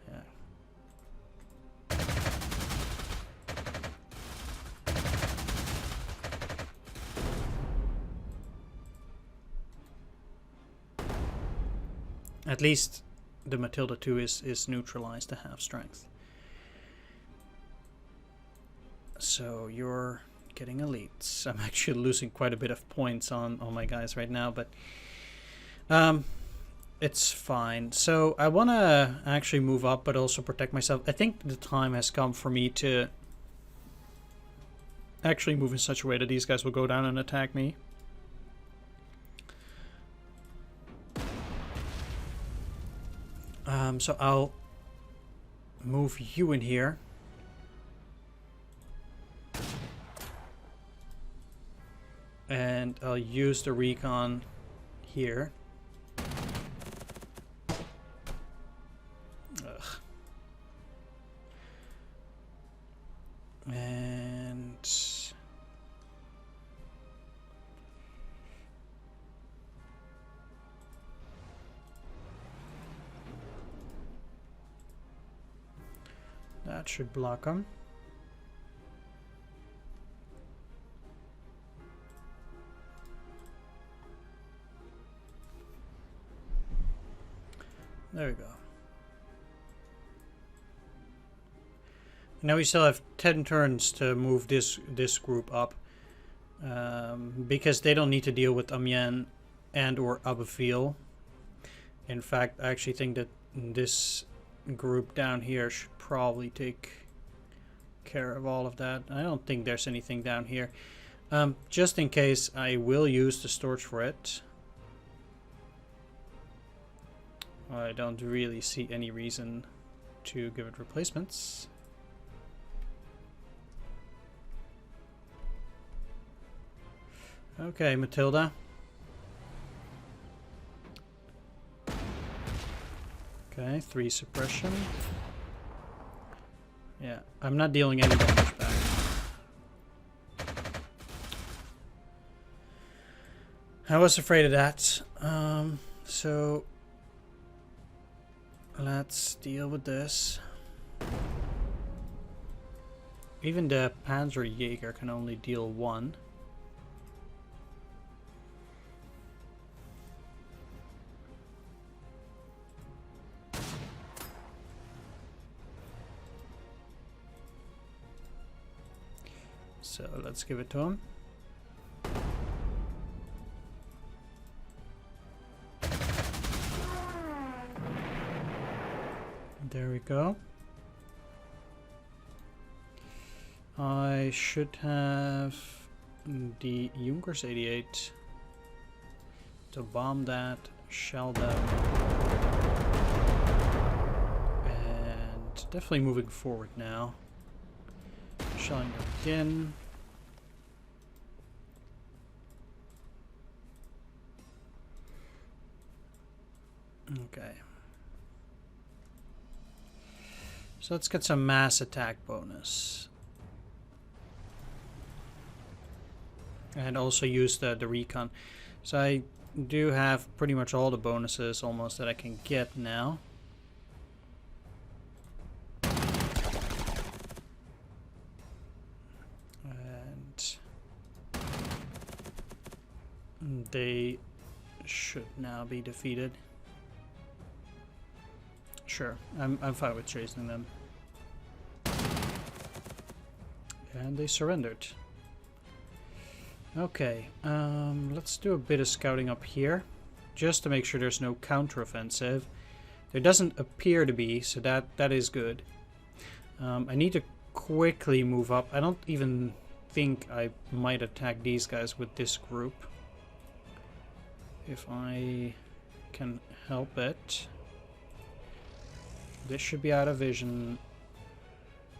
Speaker 1: yeah. At least the Matilda 2 is neutralized to half strength. So you're getting elites. I'm actually losing quite a bit of points on my guys right now, but it's fine. So I want to actually move up, but also protect myself. I think the time has come for me to actually move in such a way that these guys will go down and attack me. So I'll move you in here. And I'll use the recon here. Ugh. And that should block them. There we go. Now we still have 10 turns to move this group up, because they don't need to deal with Amiens and or Abbeville. In fact, I actually think that this group down here should probably take care of all of that. I don't think there's anything down here. Just in case, I will use the storage for it. I don't really see any reason to give it replacements. Okay, Matilda. Okay, 3 suppression. Yeah, I'm not dealing any damage back. I was afraid of that. So let's deal with this. Even the Panzer Jäger can only deal 1. So let's give it to him. There we go. I should have the Junkers 88 to bomb that, shell them, and definitely moving forward now. Shelling them again. Okay. So let's get some mass attack bonus. And also use the recon. So I do have pretty much all the bonuses almost that I can get now. And they should now be defeated. Sure, I'm fine with chasing them. And they surrendered. Okay, let's do a bit of scouting up here. just to make sure there's no counteroffensive. There doesn't appear to be, so that is good. I need to quickly move up. I don't even think I might attack these guys with this group. If I can help it. This should be out of vision.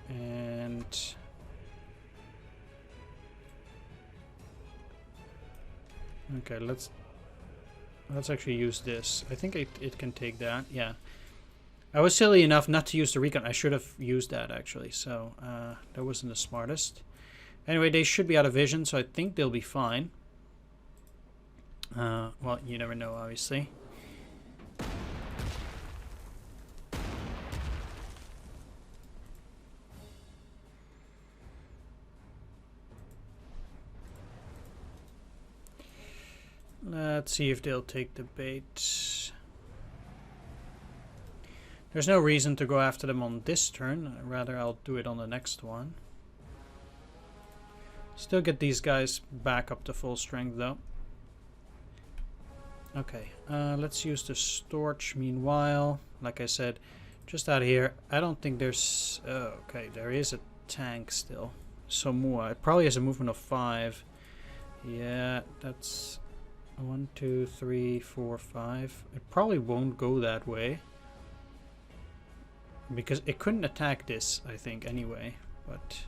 Speaker 1: And... okay, let's actually use this. I think it can take that. Yeah. I was silly enough not to use the recon. I should have used that actually. So that wasn't the smartest. Anyway, they should be out of vision, so I think they'll be fine. Well, you never know, obviously. Let's see if they'll take the bait. There's no reason to go after them on this turn. Rather, I'll do it on the next one. Still get these guys back up to full strength, though. Okay, let's use the storage meanwhile. Like I said, just out here. I don't think there's... okay, there is a tank still. Somua. It probably has a movement of 5. Yeah, that's... 1, 2, 3, 4, 5. It probably won't go that way. Because it couldn't attack this, I think, anyway. But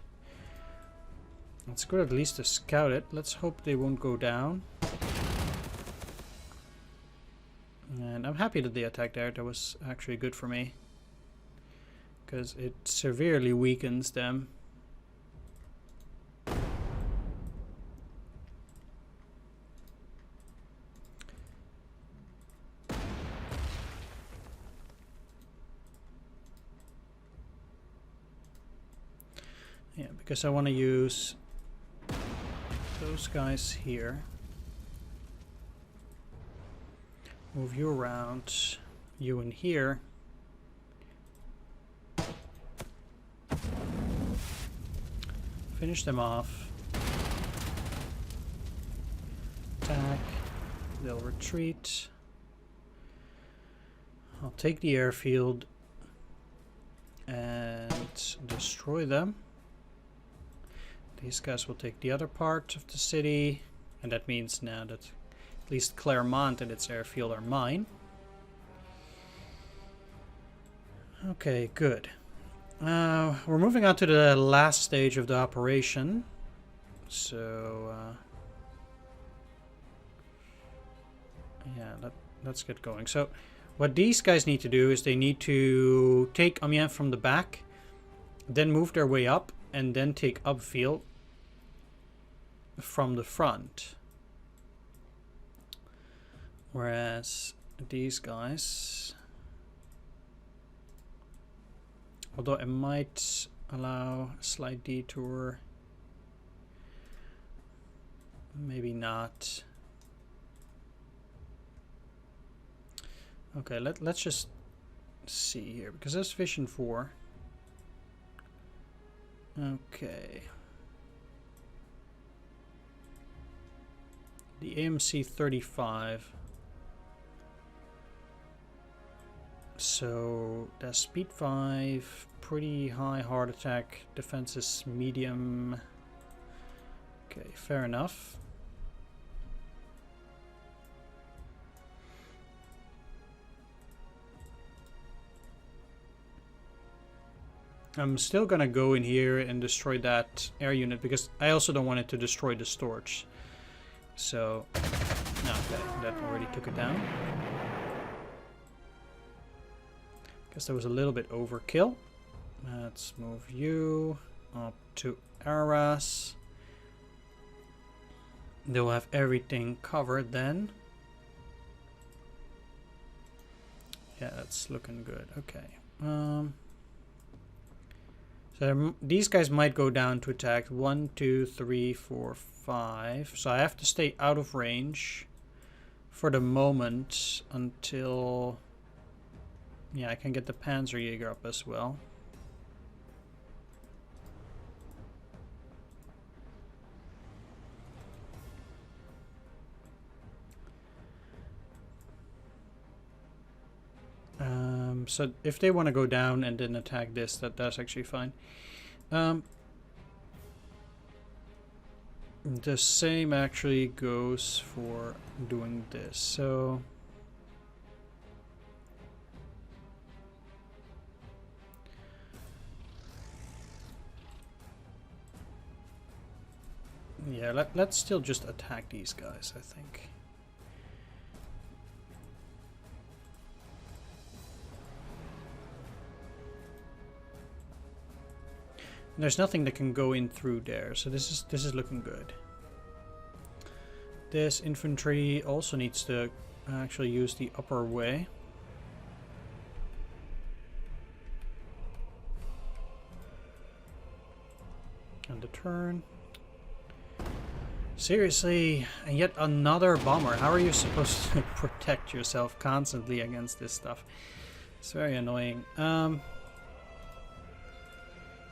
Speaker 1: it's good at least to scout it. Let's hope they won't go down. And I'm happy that they attacked there. That was actually good for me. Because it severely weakens them. Yeah, because I want to use those guys here. Move you around, you in here. Finish them off. Attack. They'll retreat. I'll take the airfield and destroy them. These guys will take the other part of the city, and that means now that at least Claremont and its airfield are mine. Okay, good. We're moving on to the last stage of the operation. So, yeah, let's get going. So, what these guys need to do is they need to take Amiens from the back, then move their way up, and then take upfield from the front. Whereas these guys, although it might allow a slight detour, maybe not. Okay, let's just see here, because there's Vision 4. Okay. The AMC 35. So that's speed 5, pretty high heart attack, defense is medium. Okay, fair enough. I'm still gonna go in here and destroy that air unit because I also don't want it to destroy the storage. So, no, that already took it down. Guess that was a little bit overkill. Let's move you up to Arras. They'll have everything covered then. Yeah, that's looking good. Okay. So these guys might go down to attack 1, 2, 3, 4, 5. So I have to stay out of range for the moment until, yeah, I can get the Panzerjäger up as well. So if they want to go down and then attack this, that's actually fine. The same actually goes for doing this. So yeah, let's still just attack these guys, I think. There's nothing that can go in through there, so this is looking good. This infantry also needs to actually use the upper way. And the turn. Seriously, and yet another bomber. How are you supposed to protect yourself constantly against this stuff? It's very annoying.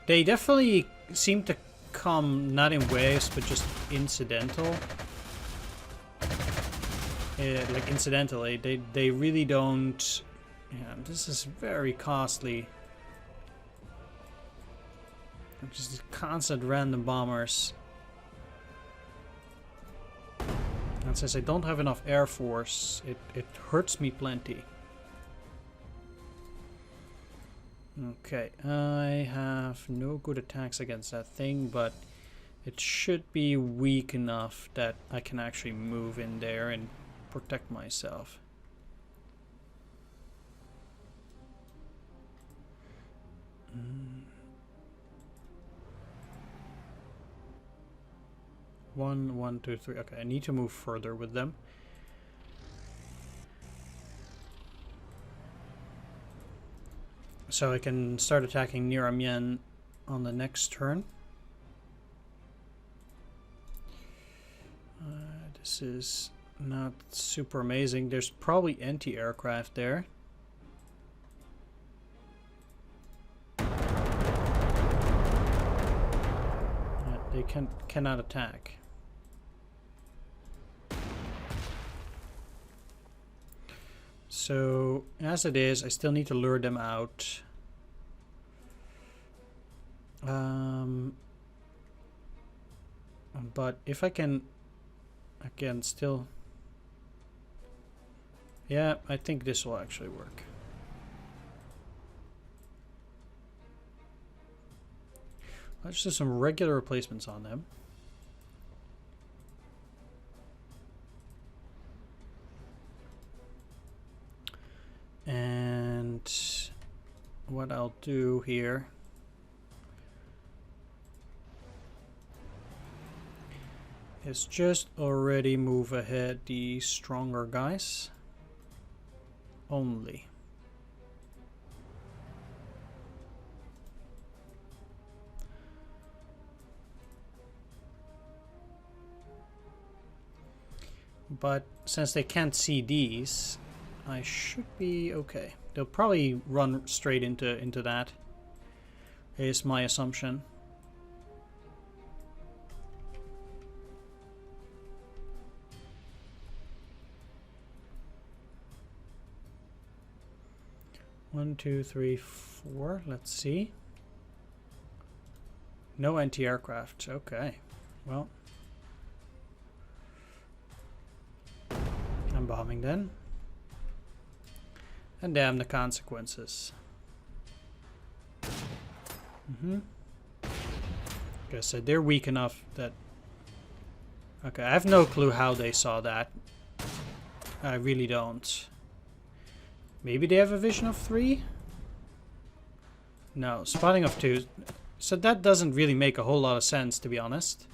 Speaker 1: They definitely seem to come not in waves, but just incidental. Like incidentally, they really don't. Yeah, this is very costly. Just constant random bombers. And since I don't have enough air force, it hurts me plenty. Okay, I have no good attacks against that thing, but it should be weak enough that I can actually move in there and protect myself. One, two, three. Okay, I need to move further with them. So I can start attacking near Amiens on the next turn. This is not super amazing. There's probably anti-aircraft there. They cannot attack. So, as it is, I still need to lure them out. But if I can, again, still... Yeah, I think this will actually work. Let's do some regular replacements on them. And what I'll do here is just already move ahead the stronger guys only. But since they can't see these, I should be okay. They'll probably run straight into that, is my assumption. One, two, three, four. Let's see. No anti-aircraft. Okay. Well, I'm bombing then. And damn the consequences. Like I said, they're weak enough that... Okay, I have no clue how they saw that. I really don't. Maybe they have a vision of 3? No, spotting of 2. So that doesn't really make a whole lot of sense, to be honest.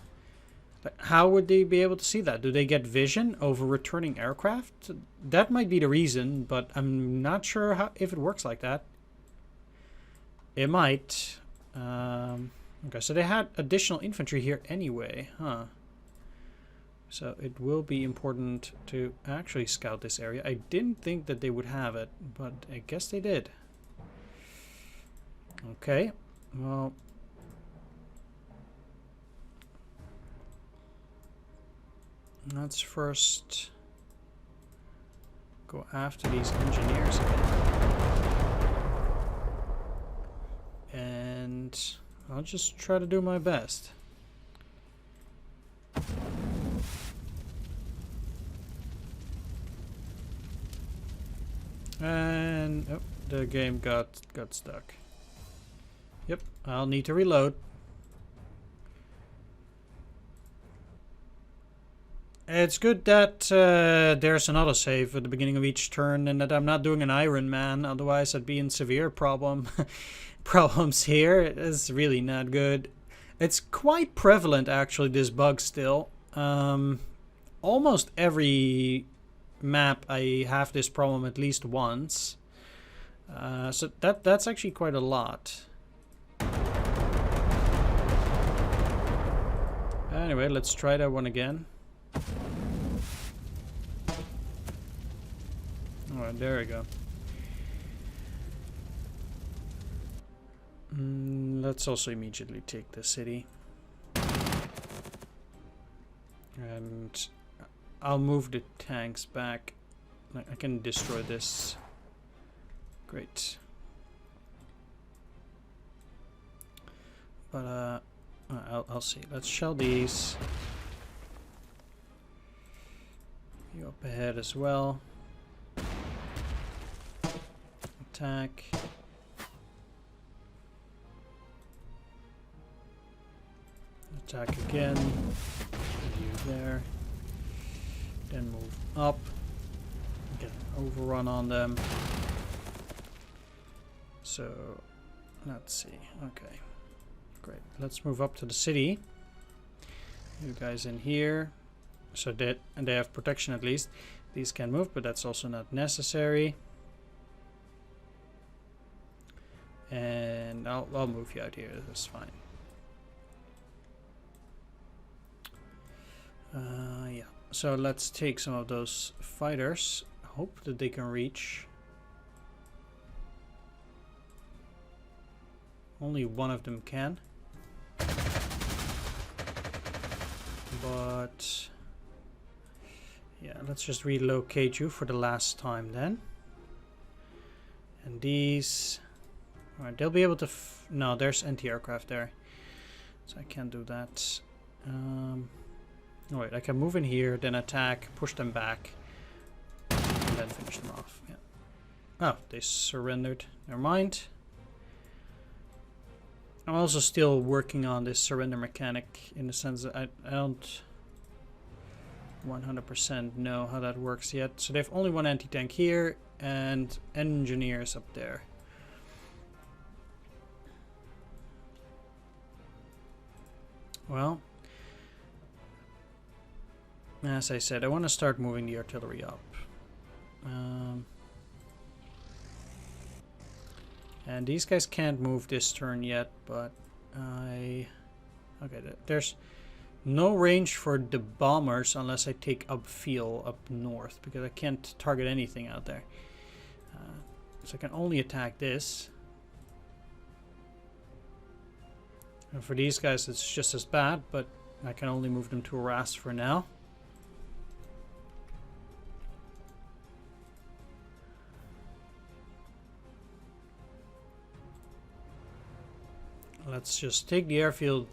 Speaker 1: But how would they be able to see that? Do they get vision over returning aircraft? That might be the reason, but I'm not sure how, if it works like that. It might. Okay, so they had additional infantry here anyway, huh? So it will be important to actually scout this area. I didn't think that they would have it, but I guess they did. Okay, well... Let's first go after these engineers again. mind. I'll just try to do my best. And oh, the game got stuck. Yep, I'll need to reload. It's good that there's an autosave at the beginning of each turn and that I'm not doing an Iron Man, otherwise I'd be in severe problems here. It's really not good. It's quite prevalent actually, this bug still. Almost every map I have this problem at least once. So that's actually quite a lot. Anyway, let's try that one again. Alright, there we go. Let's also immediately take the city. And I'll move the tanks back. I can destroy this. Great. But I'll see. Let's shell these. You up ahead as well. Attack. Attack again. You there. Then move up. Get an overrun on them. So let's see. Okay. Great. Let's move up to the city. You guys in here. So that, and they have protection at least. These can move, but that's also not necessary. And I'll move you out here. That's fine. Yeah. So let's take some of those fighters. Hope that they can reach. Only one of them can. But yeah, let's just relocate you for the last time then. And these, alright, they'll be able to. No, there's anti-aircraft there, so I can't do that. Alright, I can move in here, then attack, push them back, and then finish them off. Yeah. Oh, they surrendered. Never mind. I'm also still working on this surrender mechanic in the sense that I don't 100% know how that works yet. So they have only one anti-tank here and engineers up there. Well, as I said, I want to start moving the artillery up. And these guys can't move this turn yet, but okay, there's no range for the bombers unless I take upfield up north, because I can't target anything out there. So I can only attack this. And for these guys it's just as bad, but I can only move them to Arras for now. Let's just take the airfield.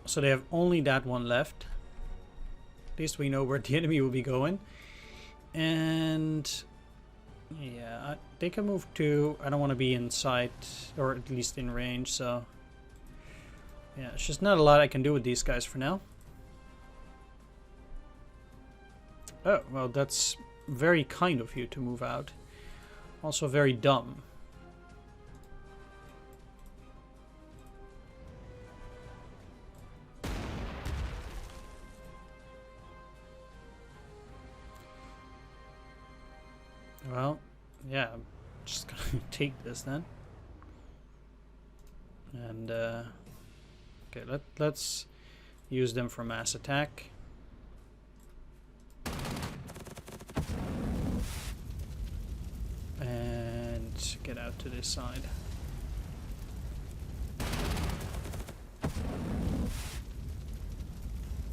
Speaker 1: So they have only that one left. At least we know where the enemy will be going. And yeah, they can move too. I don't want to be in sight, or at least in range, so yeah, it's just not a lot I can do with these guys for now. Oh, well, that's very kind of you to move out. Also very dumb. Well, yeah, I'm just gonna take this then. And okay, let's use them for mass attack. And get out to this side.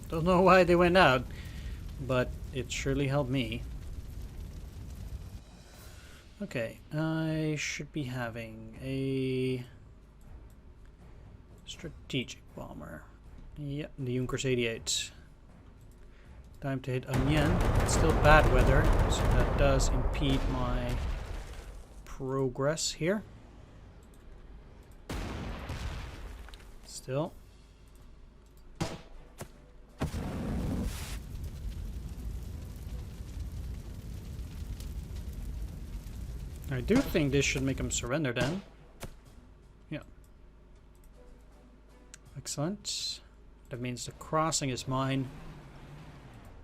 Speaker 1: Don't know why they went out, but it surely helped me. Okay, I should be having a Strategic bomber. Yeah, the Junkers 88. Time to hit Amiens. It's still bad weather, so that does impede my progress here. Still. I do think this should make him surrender then. Yeah. Excellent. That means the crossing is mine.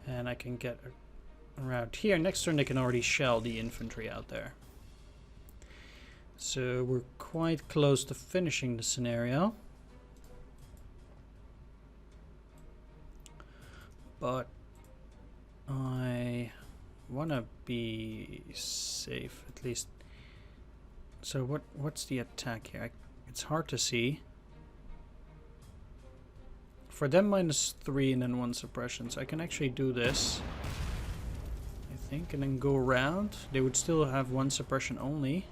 Speaker 1: And I can get around here. Next turn they can already shell the infantry out there. So we're quite close to finishing the scenario. But I want to be safe at least. So what's the attack here? It's hard to see. For them -3 and then 1 suppression, so I can actually do this, I think, and then go around. They would still have 1 suppression only.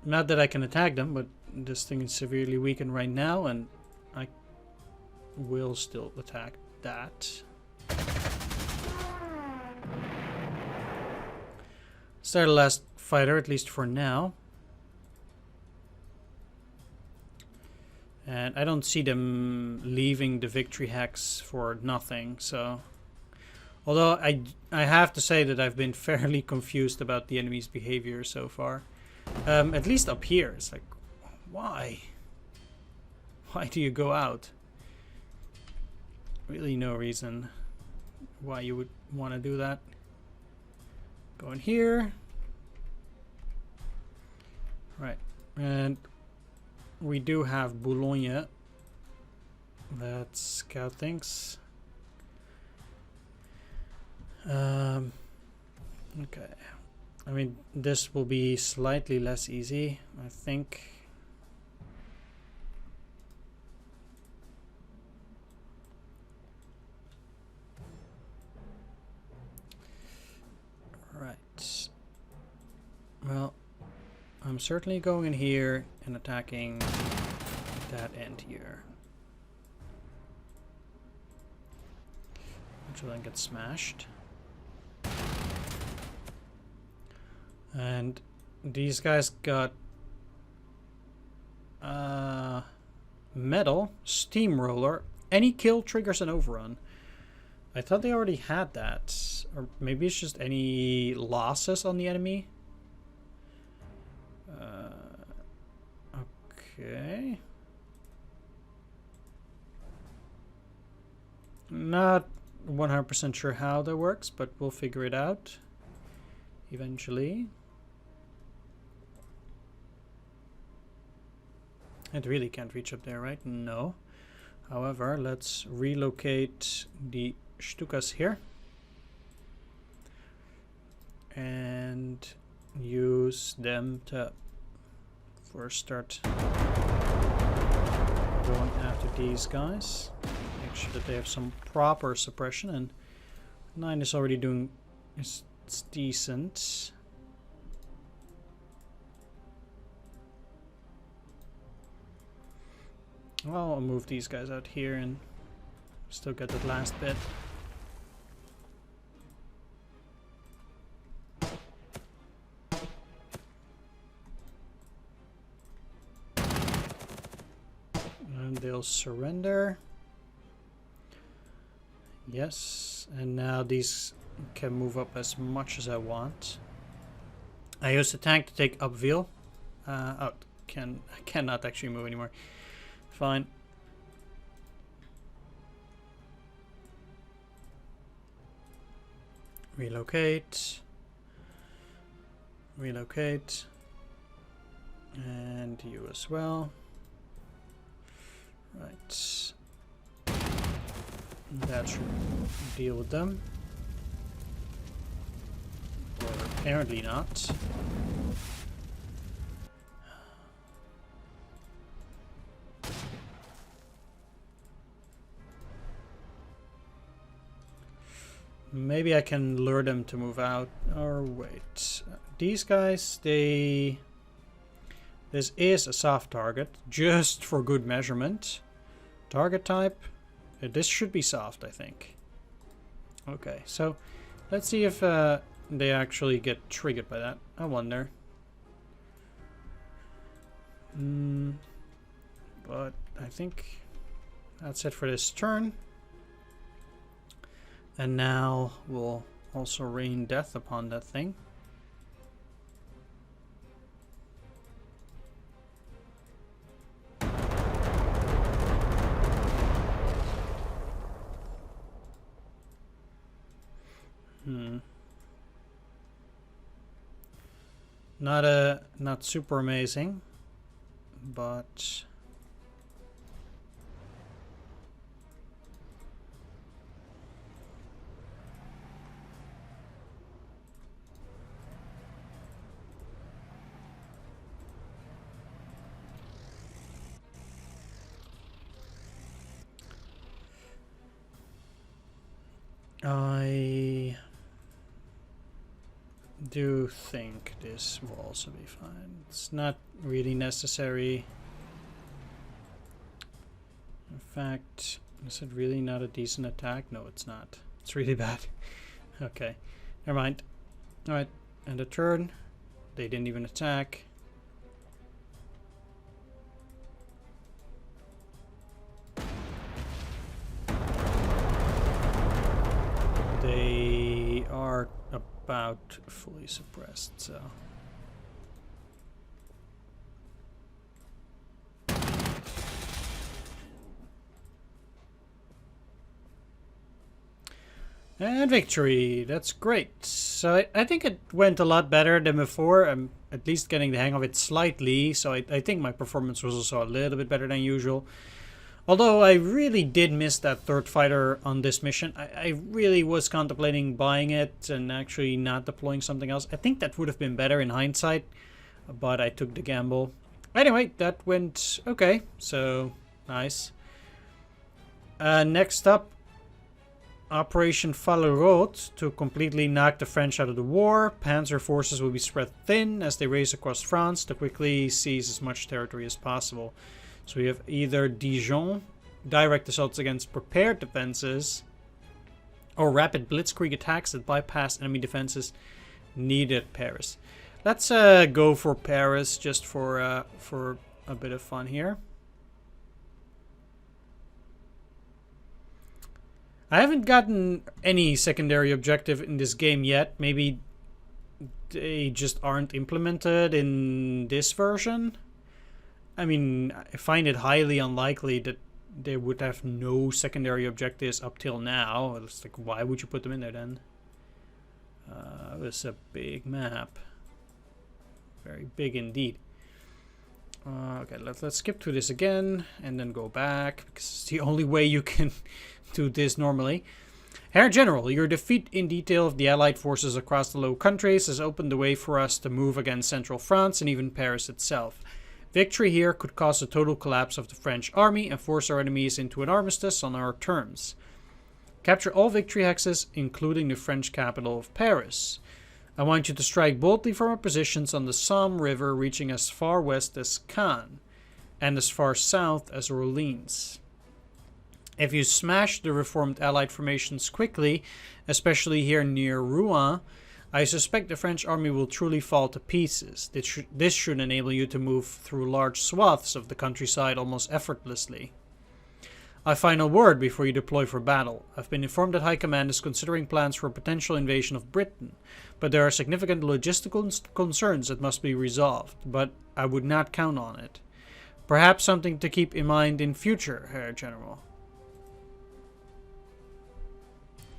Speaker 1: Not that I can attack them, but this thing is severely weakened right now, and I will still attack that. They're the last fighter, at least for now. And I don't see them leaving the victory hex for nothing, so... Although I have to say that I've been fairly confused about the enemy's behavior so far. At least up here, it's like, why? Why do you go out? Really no reason why you would want to do that. Go in here. Right. And we do have Boulogne. That scout thinks. Okay. I mean, this will be slightly less easy, I think. Right. Well, I'm certainly going in here and attacking that end here. Which will then get smashed. And these guys got metal, steamroller. Any kill triggers an overrun. I thought they already had that. Or maybe it's just any losses on the enemy. Okay. Not 100% sure how that works, but we'll figure it out eventually. It really can't reach up there, right? No. However, let's relocate the Stukas here and use them to first start going after these guys. Make sure that they have some proper suppression, and 9 is already doing, it's decent. Well, I'll move these guys out here and still get that last bit. And they'll surrender. Yes, and now these can move up as much as I want. I used the tank to take up Veal. Oh, I cannot actually move anymore. Fine. Relocate. Relocate. And you as well. Right. That should deal with them. Or apparently not. Maybe I can lure them to move out. Or wait. These guys, they... This is a soft target, just for good measurement. Target type. This should be soft, I think. Okay, so let's see if they actually get triggered by that. I wonder. But I think that's it for this turn. And now we'll also rain death upon that thing. Not super amazing, but I do think this will also be fine. It's not really necessary. In fact, is it really not a decent attack? No, it's not. It's really bad. Okay, never mind. Alright, and a turn. They didn't even attack. They are about fully suppressed, so... And victory! That's great. So I think it went a lot better than before. I'm at least getting the hang of it slightly, so I think my performance was also a little bit better than usual. Although I really did miss that third fighter on this mission. I really was contemplating buying it and actually not deploying something else. I think that would have been better in hindsight, but I took the gamble. Anyway, that went okay, so nice. Next up, Operation Fallerot to completely knock the French out of the war. Panzer forces will be spread thin as they race across France to quickly seize as much territory as possible. So we have either Dijon, direct assaults against prepared defenses, or rapid blitzkrieg attacks that bypass enemy defenses needed at Paris. Let's go for Paris just for a bit of fun here. I haven't gotten any secondary objective in this game yet. Maybe they just aren't implemented in this version. I mean, I find it highly unlikely that they would have no secondary objectives up till now. It's like, why would you put them in there then? It was a big map. Very big indeed. Okay, let's skip through this again and then go back, because it's the only way you can do this normally. Herr General, your defeat in detail of the Allied forces across the Low Countries has opened the way for us to move against central France and even Paris itself. Victory here could cause a total collapse of the French army and force our enemies into an armistice on our terms. Capture all victory hexes, including the French capital of Paris. I want you to strike boldly from our positions on the Somme River, reaching as far west as Caen and as far south as Orleans. If you smash the reformed Allied formations quickly, especially here near Rouen, I suspect the French army will truly fall to pieces. This should enable you to move through large swaths of the countryside almost effortlessly. A final word before you deploy for battle. I've been informed that High Command is considering plans for a potential invasion of Britain, but there are significant logistical concerns that must be resolved, but I would not count on it. Perhaps something to keep in mind in future, Herr General.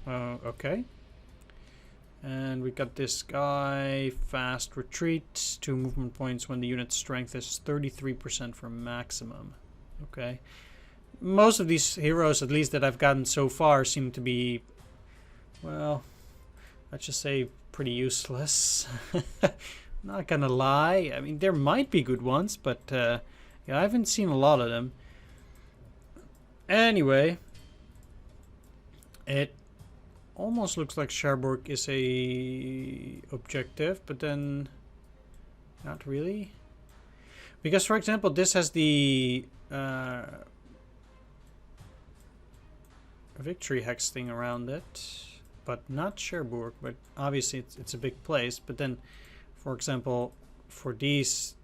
Speaker 1: Okay. And we got this guy, fast retreat, 2 movement points when the unit's strength is 33% from maximum. Okay. Most of these heroes, at least that I've gotten so far, seem to be, well, let's just say pretty useless. Not gonna lie. I mean, there might be good ones, but yeah, I haven't seen a lot of them. Anyway, it almost looks like Cherbourg is a objective, but then not really. Because, for example, this has the victory hex thing around it, but not Cherbourg. But obviously it's a big place. But then, for example, for these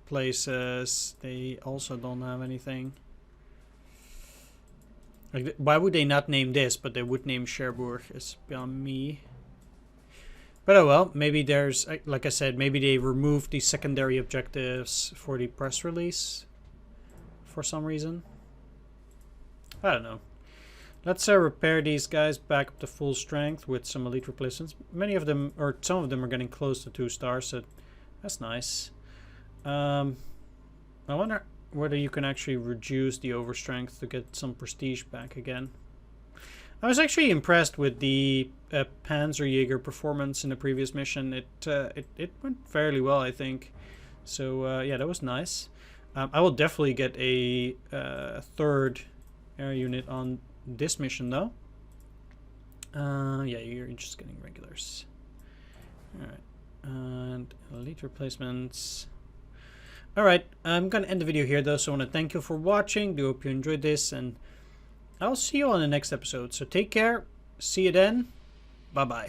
Speaker 1: places, they also don't have anything. Like, why would they not name this, but they would name Cherbourg? It's beyond me. But oh well, maybe there's, like I said, maybe they removed the secondary objectives for the press release for some reason. I don't know. Let's repair these guys back up to full strength with some elite replacements. Many of them, or some of them, are getting close to 2 stars, so that's nice. I wonder whether you can actually reduce the overstrength to get some prestige back again. I was actually impressed with the Panzerjäger performance in the previous mission. It went fairly well, I think. So yeah, that was nice. I will definitely get a 3rd air unit on this mission, though. Yeah, you're just getting regulars. All right, and elite replacements. All right, I'm gonna end the video here, though. So I want to thank you for watching. Do hope you enjoyed this, and I'll see you on the next episode. So take care. See you then. Bye bye.